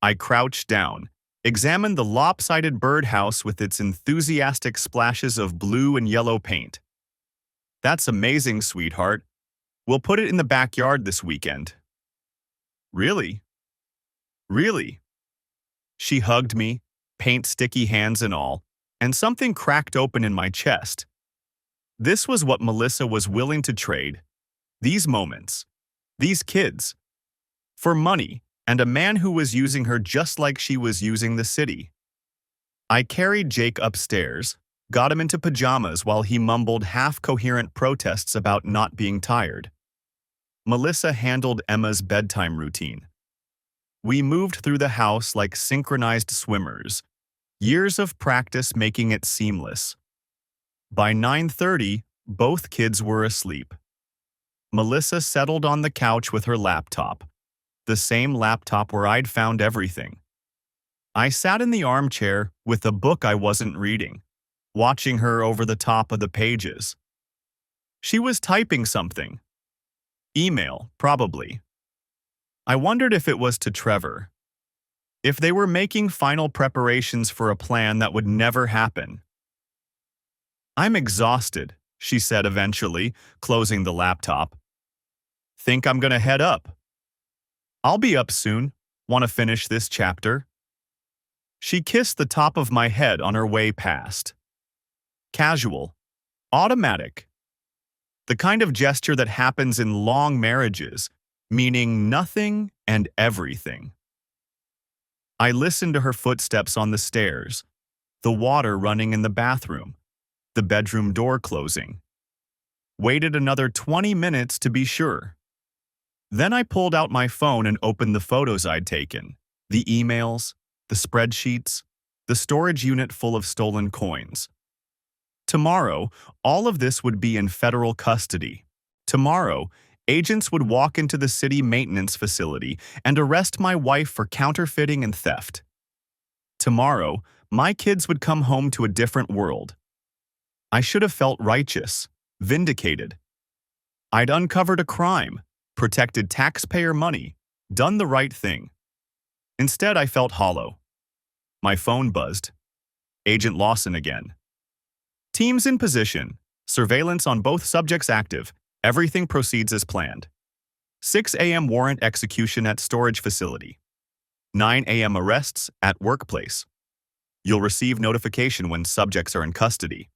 I crouched down, examined the lopsided birdhouse with its enthusiastic splashes of blue and yellow paint. "That's amazing, sweetheart. We'll put it in the backyard this weekend." "Really? Really?" She hugged me, paint-sticky hands and all, and something cracked open in my chest. This was what Melissa was willing to trade. These moments. These kids. For money and a man who was using her just like she was using the city. I carried Jake upstairs, got him into pajamas while he mumbled half-coherent protests about not being tired. Melissa handled Emma's bedtime routine. We moved through the house like synchronized swimmers, years of practice making it seamless. By 9:30, both kids were asleep. Melissa settled on the couch with her laptop, the same laptop where I'd found everything. I sat in the armchair with a book I wasn't reading, watching her over the top of the pages. She was typing something. Email, probably. I wondered if it was to Trevor. If they were making final preparations for a plan that would never happen. "I'm exhausted," she said eventually, closing the laptop. "Think I'm gonna head up." "I'll be up soon. Want to finish this chapter?" She kissed the top of my head on her way past. Casual. Automatic. The kind of gesture that happens in long marriages, meaning nothing and everything. I listened to her footsteps on the stairs, the water running in the bathroom, the bedroom door closing. Waited another 20 minutes to be sure. Then I pulled out my phone and opened the photos I'd taken, the emails, the spreadsheets, the storage unit full of stolen coins. Tomorrow, all of this would be in federal custody. Tomorrow, agents would walk into the city maintenance facility and arrest my wife for counterfeiting and theft. Tomorrow, my kids would come home to a different world. I should have felt righteous, vindicated. I'd uncovered a crime, protected taxpayer money, done the right thing. Instead, I felt hollow. My phone buzzed. Agent Lawson again. Teams in position. Surveillance on both subjects active. Everything proceeds as planned. 6 a.m. warrant execution at storage facility. 9 a.m. arrests at workplace. You'll receive notification when subjects are in custody.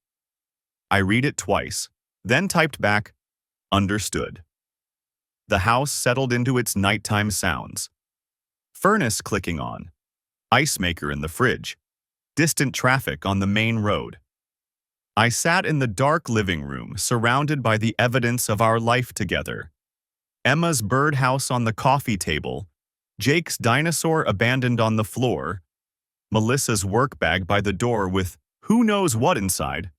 I read it twice, then typed back, understood. The house settled into its nighttime sounds. Furnace clicking on. Ice maker in the fridge. Distant traffic on the main road. I sat in the dark living room, surrounded by the evidence of our life together. Emma's birdhouse on the coffee table, Jake's dinosaur abandoned on the floor, Melissa's work bag by the door with who knows what inside.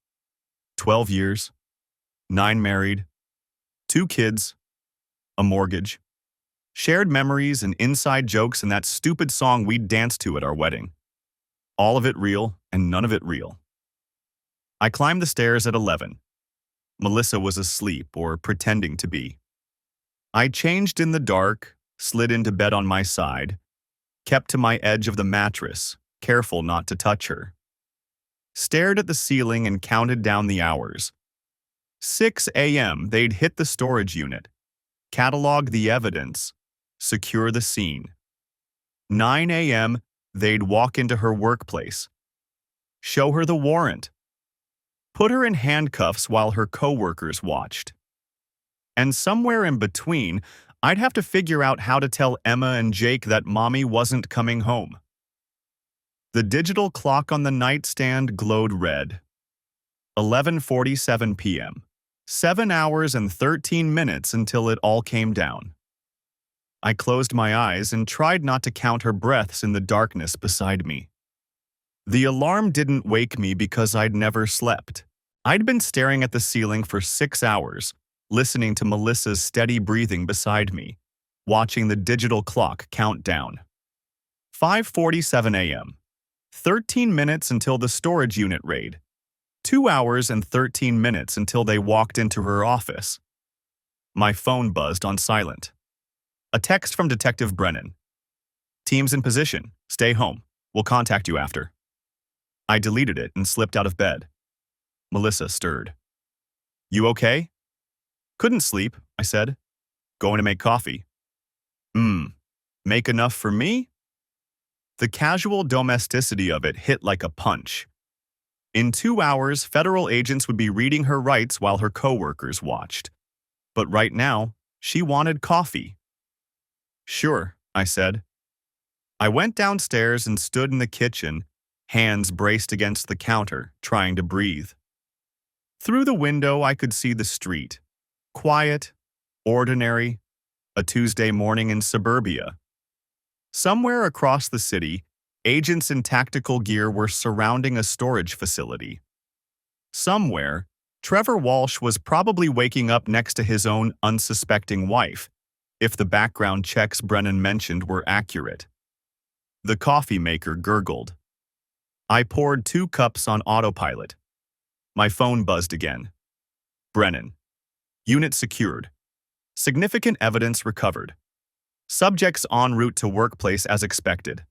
12 years, 9 married, 2 kids, a mortgage, shared memories and inside jokes and that stupid song we'd danced to at our wedding. All of it real and none of it real. I climbed the stairs at 11. Melissa was asleep or pretending to be. I changed in the dark, slid into bed on my side, kept to my edge of the mattress, careful not to touch her. Stared at the ceiling and counted down the hours. 6 a.m. they'd hit the storage unit, catalog the evidence, secure the scene. 9 a.m. they'd walk into her workplace, show her the warrant, put her in handcuffs while her coworkers watched. And somewhere in between, I'd have to figure out how to tell Emma and Jake that Mommy wasn't coming home. The digital clock on the nightstand glowed red. 11:47 p.m. 7 hours and 13 minutes until it all came down. I closed my eyes and tried not to count her breaths in the darkness beside me. The alarm didn't wake me because I'd never slept. I'd been staring at the ceiling for 6 hours, listening to Melissa's steady breathing beside me, watching the digital clock count down. 5:47 a.m. 13 minutes until the storage unit raid. 2 hours and 13 minutes until they walked into her office. My phone buzzed on silent. A text from Detective Brennan. Teams in position. Stay home. We'll contact you after. I deleted it and slipped out of bed. Melissa stirred. You okay? Couldn't sleep, I said. Going to make coffee. Make enough for me? The casual domesticity of it hit like a punch. In 2 hours, federal agents would be reading her rights while her coworkers watched. But right now, she wanted coffee. Sure, I said. I went downstairs and stood in the kitchen, hands braced against the counter, trying to breathe. Through the window, I could see the street. Quiet, ordinary, a Tuesday morning in suburbia. Somewhere across the city, agents in tactical gear were surrounding a storage facility. Somewhere, Trevor Walsh was probably waking up next to his own unsuspecting wife, if the background checks Brennan mentioned were accurate. The coffee maker gurgled. I poured 2 cups on autopilot. My phone buzzed again. Brennan. Unit secured. Significant evidence recovered. Subjects en route to workplace as expected.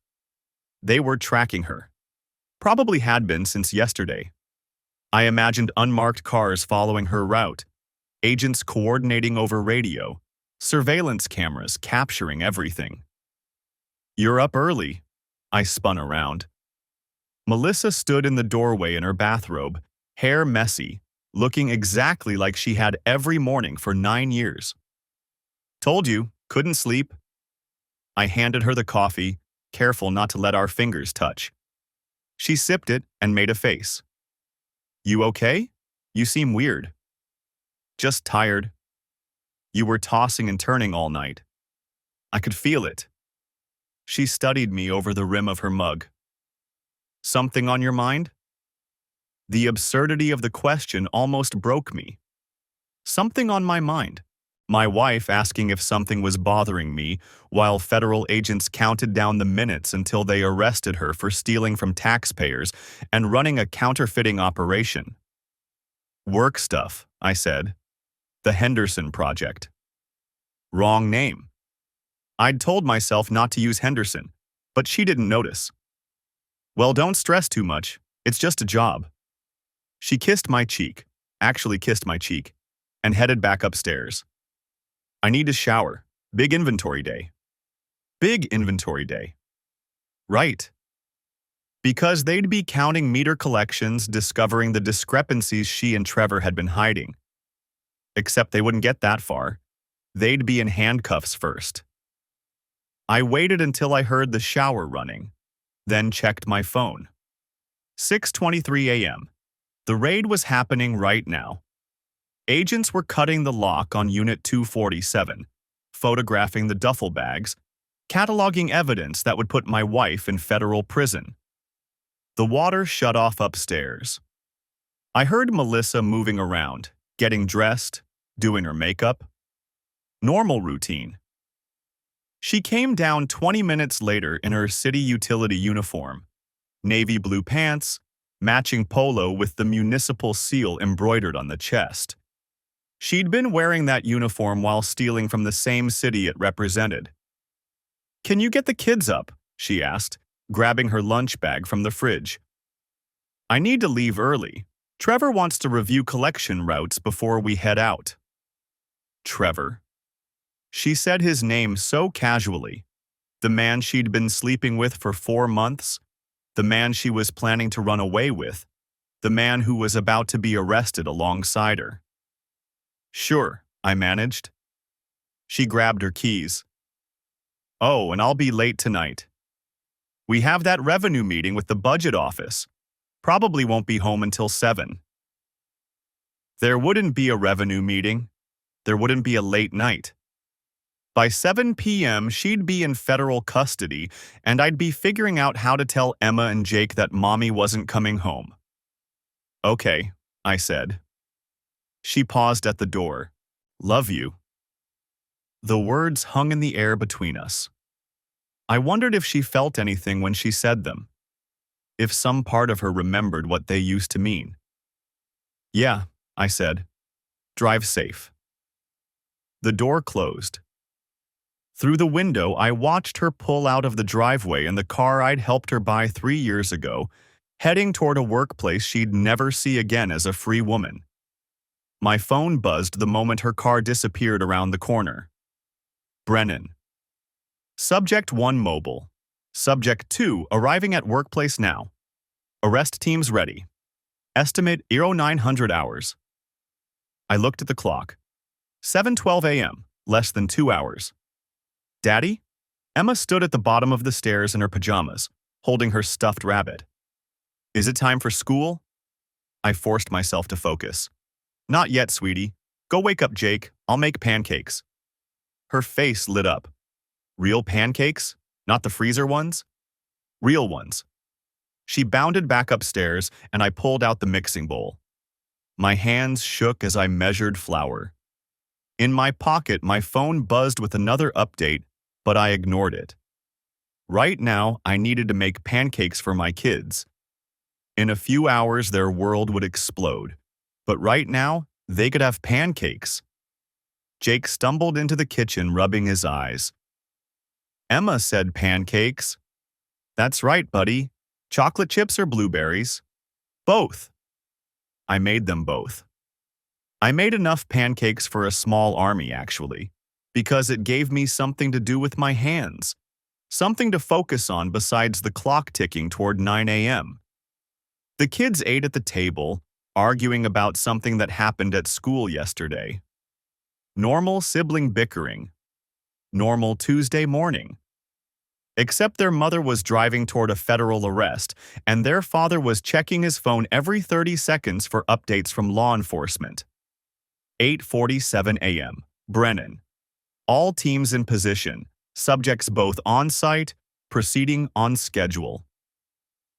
They were tracking her. Probably had been since yesterday. I imagined unmarked cars following her route, agents coordinating over radio, surveillance cameras capturing everything. You're up early. I spun around. Melissa stood in the doorway in her bathrobe, hair messy, looking exactly like she had every morning for 9 years. Told you, couldn't sleep. I handed her the coffee, careful not to let our fingers touch. She sipped it and made a face. You okay? You seem weird. Just tired. You were tossing and turning all night. I could feel it. She studied me over the rim of her mug. Something on your mind? The absurdity of the question almost broke me. Something on my mind. My wife asking if something was bothering me while federal agents counted down the minutes until they arrested her for stealing from taxpayers and running a counterfeiting operation. Work stuff, I said. The Henderson Project. Wrong name. I'd told myself not to use Henderson, but she didn't notice. Well, don't stress too much. It's just a job. She kissed my cheek, and headed back upstairs. I need to shower. Big inventory day. Big inventory day. Right. Because they'd be counting meter collections, discovering the discrepancies she and Trevor had been hiding. Except they wouldn't get that far. They'd be in handcuffs first. I waited until I heard the shower running, then checked my phone. 6:23 a.m. The raid was happening right now. Agents were cutting the lock on Unit 247, photographing the duffel bags, cataloging evidence that would put my wife in federal prison. The water shut off upstairs. I heard Melissa moving around, getting dressed, doing her makeup. Normal routine. She came down 20 minutes later in her city utility uniform, navy blue pants, matching polo with the municipal seal embroidered on the chest. She'd been wearing that uniform while stealing from the same city it represented. Can you get the kids up? She asked, grabbing her lunch bag from the fridge. I need to leave early. Trevor wants to review collection routes before we head out. Trevor. She said his name so casually. The man she'd been sleeping with for 4 months, the man she was planning to run away with, the man who was about to be arrested alongside her. Sure, I managed. She grabbed her keys. Oh, and I'll be late tonight. We have that revenue meeting with the budget office. Probably won't be home until 7. There wouldn't be a revenue meeting. There wouldn't be a late night. By 7 p.m., she'd be in federal custody, and I'd be figuring out how to tell Emma and Jake that Mommy wasn't coming home. Okay, I said. She paused at the door. Love you. The words hung in the air between us. I wondered if she felt anything when she said them. If some part of her remembered what they used to mean. Yeah, I said. Drive safe. The door closed. Through the window, I watched her pull out of the driveway in the car I'd helped her buy 3 years ago, heading toward a workplace she'd never see again as a free woman. My phone buzzed the moment her car disappeared around the corner. Brennan. Subject 1 mobile. Subject 2 arriving at workplace now. Arrest teams ready. Estimate 0900 hours. I looked at the clock. 7:12 a.m., less than 2 hours. Daddy? Emma stood at the bottom of the stairs in her pajamas, holding her stuffed rabbit. Is it time for school? I forced myself to focus. Not yet, sweetie. Go wake up Jake. I'll make pancakes. Her face lit up. Real pancakes? Not the freezer ones? Real ones. She bounded back upstairs, and I pulled out the mixing bowl. My hands shook as I measured flour. In my pocket, my phone buzzed with another update, but I ignored it. Right now, I needed to make pancakes for my kids. In a few hours, their world would explode. But right now, they could have pancakes. Jake stumbled into the kitchen, rubbing his eyes. Emma said pancakes. That's right, buddy. Chocolate chips or blueberries? Both. I made them both. I made enough pancakes for a small army, actually, because it gave me something to do with my hands, something to focus on besides the clock ticking toward 9 a.m. The kids ate at the table, Arguing about something that happened at school yesterday. Normal sibling bickering. Normal Tuesday morning. Except their mother was driving toward a federal arrest, and their father was checking his phone every 30 seconds for updates from law enforcement. 8:47 a.m. Brennan. All teams in position, subjects both on-site, proceeding on schedule.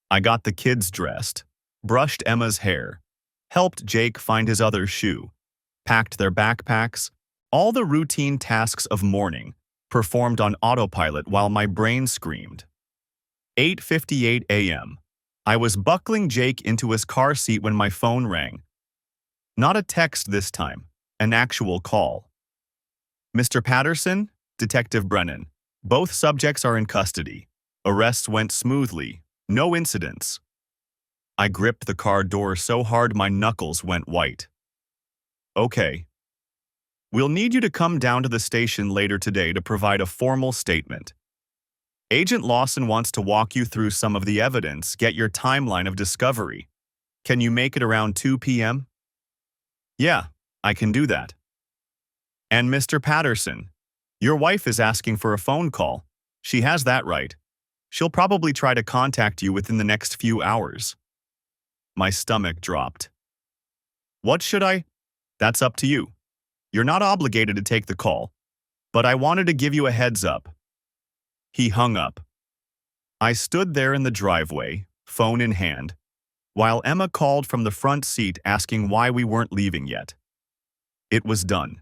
I got the kids dressed, brushed Emma's hair, helped Jake find his other shoe, packed their backpacks, all the routine tasks of morning, performed on autopilot while my brain screamed. 8:58 a.m. I was buckling Jake into his car seat when my phone rang. Not a text this time, an actual call. Mr. Patterson, Detective Brennan. Both subjects are in custody. Arrests went smoothly. No incidents. I gripped the car door so hard my knuckles went white. Okay. We'll need you to come down to the station later today to provide a formal statement. Agent Lawson wants to walk you through some of the evidence, get your timeline of discovery. Can you make it around 2 p.m.? Yeah, I can do that. And Mr. Patterson, your wife is asking for a phone call. She has that right. She'll probably try to contact you within the next few hours. My stomach dropped. What should I? That's up to you. You're not obligated to take the call, but I wanted to give you a heads up. He hung up. I stood there in the driveway, phone in hand, while Emma called from the front seat asking why we weren't leaving yet. It was done.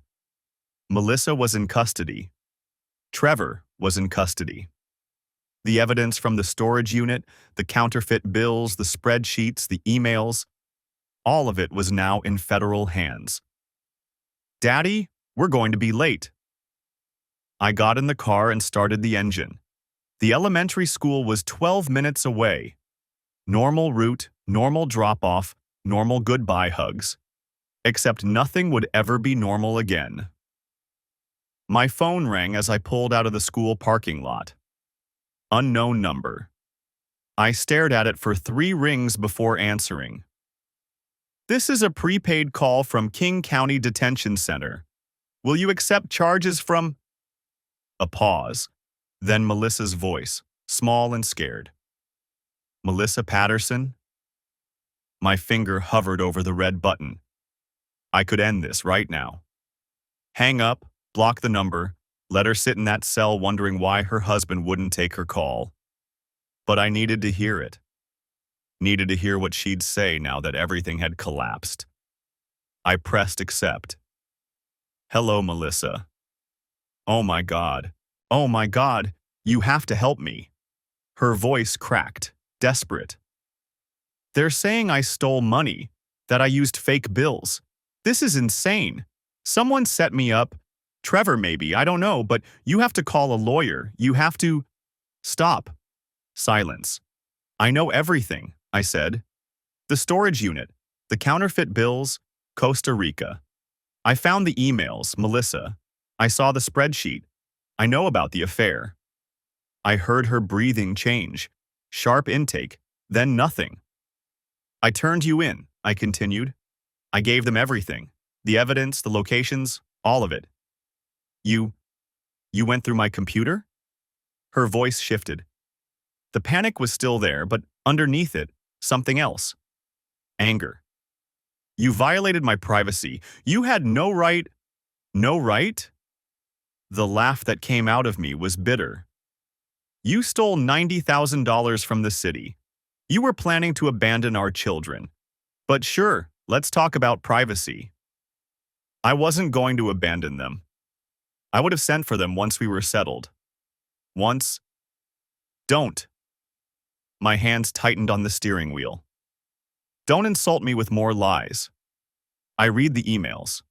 Melissa was in custody. Trevor was in custody. The evidence from the storage unit, the counterfeit bills, the spreadsheets, the emails, all of it was now in federal hands. Daddy, we're going to be late. I got in the car and started the engine. The elementary school was 12 minutes away. Normal route, normal drop-off, normal goodbye hugs. Except nothing would ever be normal again. My phone rang as I pulled out of the school parking lot. Unknown number. I stared at it for 3 rings before answering. This is a prepaid call from King County Detention Center. Will you accept charges from... A pause. Then Melissa's voice, small and scared. Melissa Patterson? My finger hovered over the red button. I could end this right now. Hang up, block the number, let her sit in that cell wondering why her husband wouldn't take her call. But I needed to hear it. Needed to hear what she'd say now that everything had collapsed. I pressed accept. Hello, Melissa. Oh my God. Oh my God. You have to help me. Her voice cracked, desperate. They're saying I stole money, that I used fake bills. This is insane. Someone set me up. Trevor maybe, I don't know, but you have to call a lawyer. You have to... Stop. Silence. I know everything, I said. The storage unit, the counterfeit bills, Costa Rica. I found the emails, Melissa. I saw the spreadsheet. I know about the affair. I heard her breathing change. Sharp intake, then nothing. I turned you in, I continued. I gave them everything. The evidence, the locations, all of it. You went through my computer? Her voice shifted. The panic was still there, but underneath it, something else. Anger. You violated my privacy. You had no right... No right? The laugh that came out of me was bitter. You stole $90,000 from the city. You were planning to abandon our children. But sure, let's talk about privacy. I wasn't going to abandon them. I would have sent for them once we were settled. Once. Don't. My hands tightened on the steering wheel. Don't insult me with more lies. I read the emails.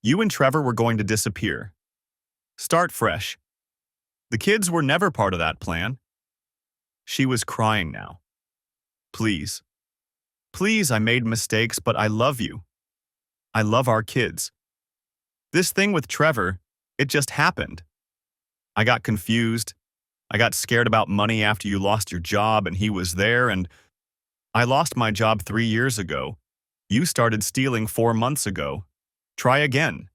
You and Trevor were going to disappear. Start fresh. The kids were never part of that plan. She was crying now. Please. Please, I made mistakes, but I love you. I love our kids. This thing with Trevor, it just happened. I got confused. I got scared about money after you lost your job and he was there, and I lost my job 3 years ago. You started stealing 4 months ago. Try again.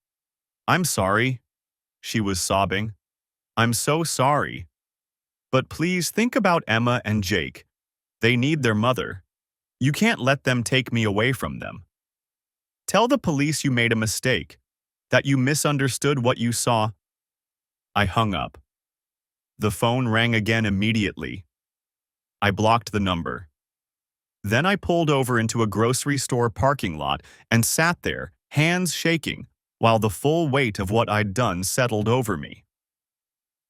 I'm sorry, she was sobbing. I'm so sorry. But please think about Emma and Jake. They need their mother. You can't let them take me away from them. Tell the police you made a mistake, that you misunderstood what you saw. I hung up. The phone rang again immediately. I blocked the number. Then I pulled over into a grocery store parking lot and sat there, hands shaking, while the full weight of what I'd done settled over me.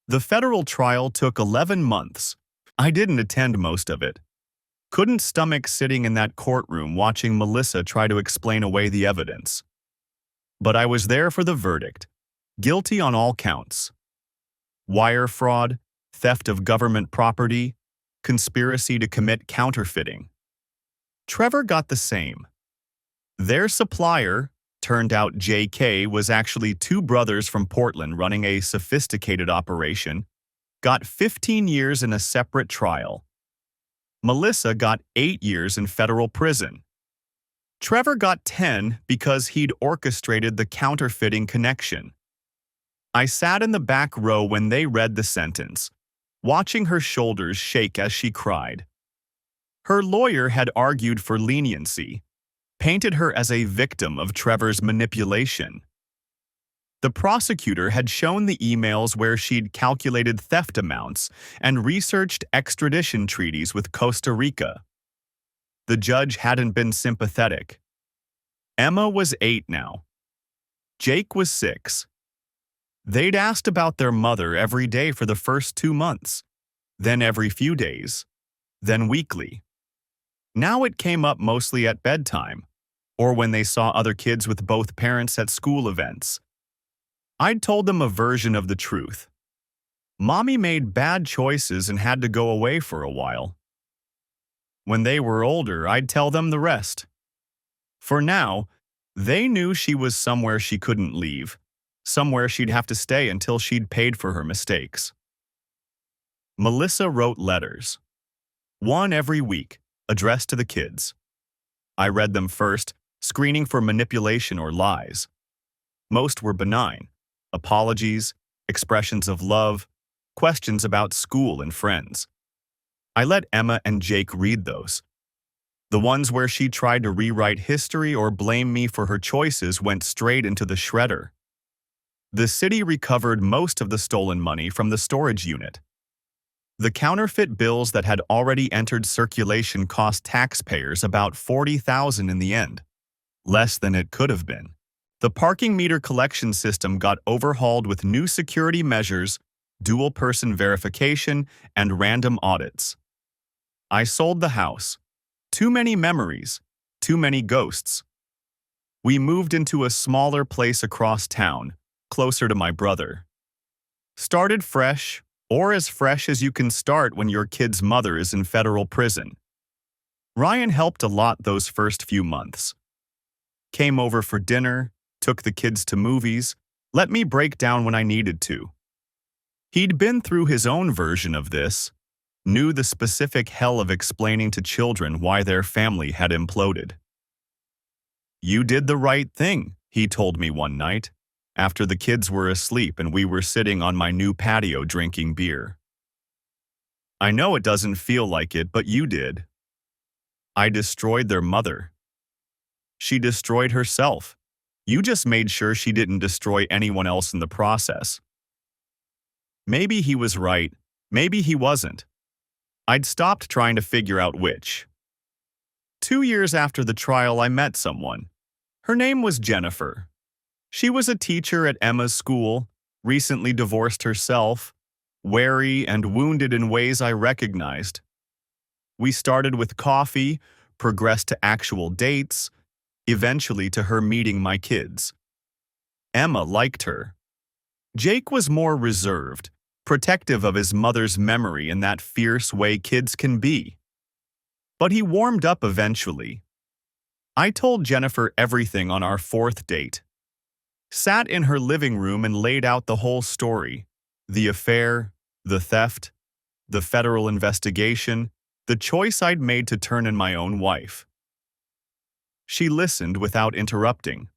The federal trial took 11 months. I didn't attend most of it. Couldn't stomach sitting in that courtroom watching Melissa try to explain away the evidence. But I was there for the verdict. Guilty on all counts. Wire fraud, theft of government property, conspiracy to commit counterfeiting. Trevor got the same. Their supplier, turned out JK, was actually two brothers from Portland running a sophisticated operation, got 15 years in a separate trial. Melissa got 8 years in federal prison. Trevor got 10 because he'd orchestrated the counterfeiting connection. I sat in the back row when they read the sentence, watching her shoulders shake as she cried. Her lawyer had argued for leniency, painted her as a victim of Trevor's manipulation. The prosecutor had shown the emails where she'd calculated theft amounts and researched extradition treaties with Costa Rica. The judge hadn't been sympathetic. Emma was 8 now. Jake was 6. They'd asked about their mother every day for the first 2 months, then every few days, then weekly. Now it came up mostly at bedtime, or when they saw other kids with both parents at school events. I'd told them a version of the truth. Mommy made bad choices and had to go away for a while. When they were older, I'd tell them the rest. For now, they knew she was somewhere she couldn't leave, somewhere she'd have to stay until she'd paid for her mistakes. Melissa wrote letters. One every week, addressed to the kids. I read them first, screening for manipulation or lies. Most were benign. Apologies, expressions of love, questions about school and friends. I let Emma and Jake read those. The ones where she tried to rewrite history or blame me for her choices went straight into the shredder. The city recovered most of the stolen money from the storage unit. The counterfeit bills that had already entered circulation cost taxpayers about $40,000 in the end, less than it could have been. The parking meter collection system got overhauled with new security measures, dual-person verification, and random audits. I sold the house. Too many memories, too many ghosts. We moved into a smaller place across town, closer to my brother. Started fresh, or as fresh as you can start when your kid's mother is in federal prison. Ryan helped a lot those first few months. Came over for dinner, took the kids to movies, let me break down when I needed to. He'd been through his own version of this, knew the specific hell of explaining to children why their family had imploded. You did the right thing, he told me one night, after the kids were asleep and we were sitting on my new patio drinking beer. I know it doesn't feel like it, but you did. I destroyed their mother. She destroyed herself. You just made sure she didn't destroy anyone else in the process. Maybe he was right, maybe he wasn't. I'd stopped trying to figure out which. 2 years after the trial, I met someone. Her name was Jennifer. She was a teacher at Emma's school, recently divorced herself, wary and wounded in ways I recognized. We started with coffee, progressed to actual dates, eventually to her meeting my kids. Emma liked her. Jake was more reserved, protective of his mother's memory in that fierce way kids can be. But he warmed up eventually. I told Jennifer everything on our 4th date. Sat in her living room and laid out the whole story. The affair, the theft, the federal investigation, the choice I'd made to turn in my own wife. She listened without interrupting.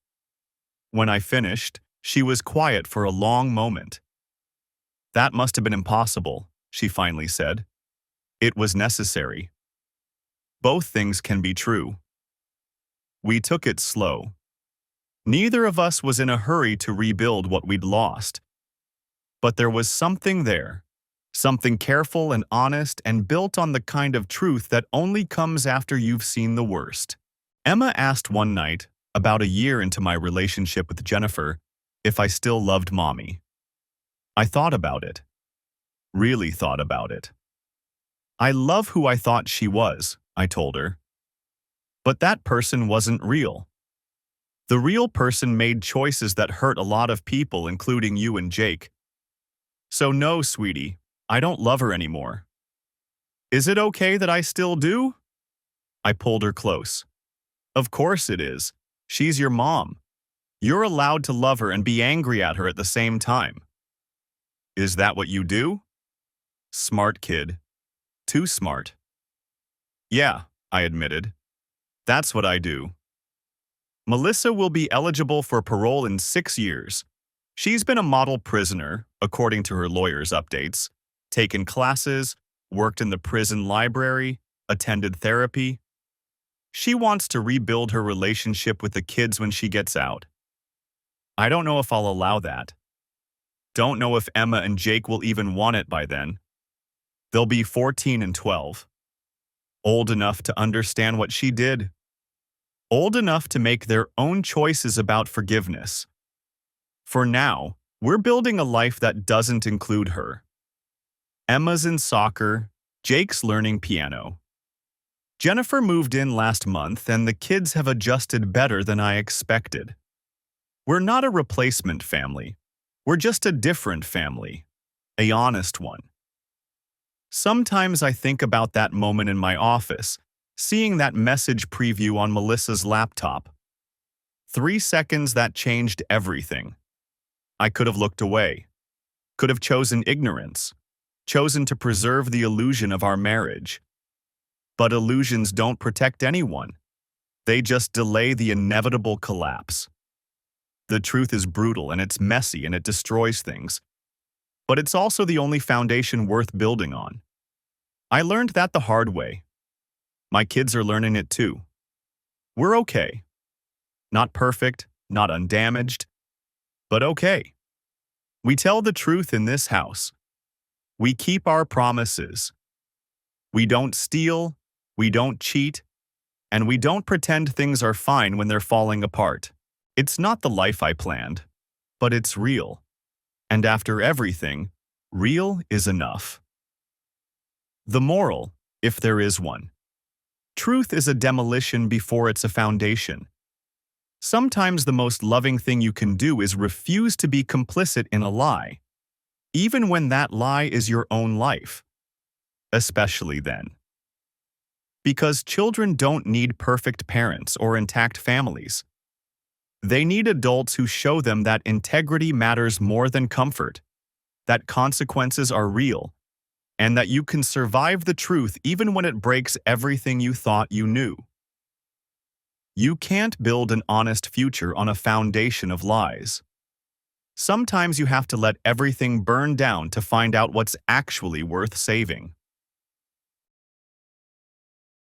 When I finished, she was quiet for a long moment. "That must have been impossible," she finally said. "It was necessary." Both things can be true. We took it slow. Neither of us was in a hurry to rebuild what we'd lost. But there was something there, something careful and honest and built on the kind of truth that only comes after you've seen the worst. Emma asked one night, about a year into my relationship with Jennifer, if I still loved Mommy. I thought about it. Really thought about it. "I love who I thought she was," I told her. "But that person wasn't real. The real person made choices that hurt a lot of people, including you and Jake. So no, sweetie, I don't love her anymore." "Is it okay that I still do?" I pulled her close. "Of course it is. She's your mom. You're allowed to love her and be angry at her at the same time." "Is that what you do?" "Smart kid. Too smart." "Yeah," I admitted. "That's what I do." Melissa will be eligible for parole in 6 years. She's been a model prisoner, according to her lawyer's updates, taken classes, worked in the prison library, attended therapy. She wants to rebuild her relationship with the kids when she gets out. I don't know if I'll allow that. Don't know if Emma and Jake will even want it by then. They'll be 14 and 12. Old enough to understand what she did. Old enough to make their own choices about forgiveness. For now, we're building a life that doesn't include her. Emma's in soccer, Jake's learning piano. Jennifer moved in last month and the kids have adjusted better than I expected. We're not a replacement family. We're just a different family. A honest one. Sometimes I think about that moment in my office, seeing that message preview on Melissa's laptop. 3 seconds that changed everything. I could have looked away. Could have chosen ignorance. Chosen to preserve the illusion of our marriage. But illusions don't protect anyone. They just delay the inevitable collapse. The truth is brutal and it's messy and it destroys things. But it's also the only foundation worth building on. I learned that the hard way. My kids are learning it too. We're okay. Not perfect, not undamaged, but okay. We tell the truth in this house. We keep our promises. We don't steal, we don't cheat, and we don't pretend things are fine when they're falling apart. It's not the life I planned, but it's real. And after everything, real is enough. The moral, if there is one. Truth is a demolition before it's a foundation. Sometimes the most loving thing you can do is refuse to be complicit in a lie, even when that lie is your own life. Especially then. Because children don't need perfect parents or intact families. They need adults who show them that integrity matters more than comfort, that consequences are real, and that you can survive the truth even when it breaks everything you thought you knew. You can't build an honest future on a foundation of lies. Sometimes you have to let everything burn down to find out what's actually worth saving.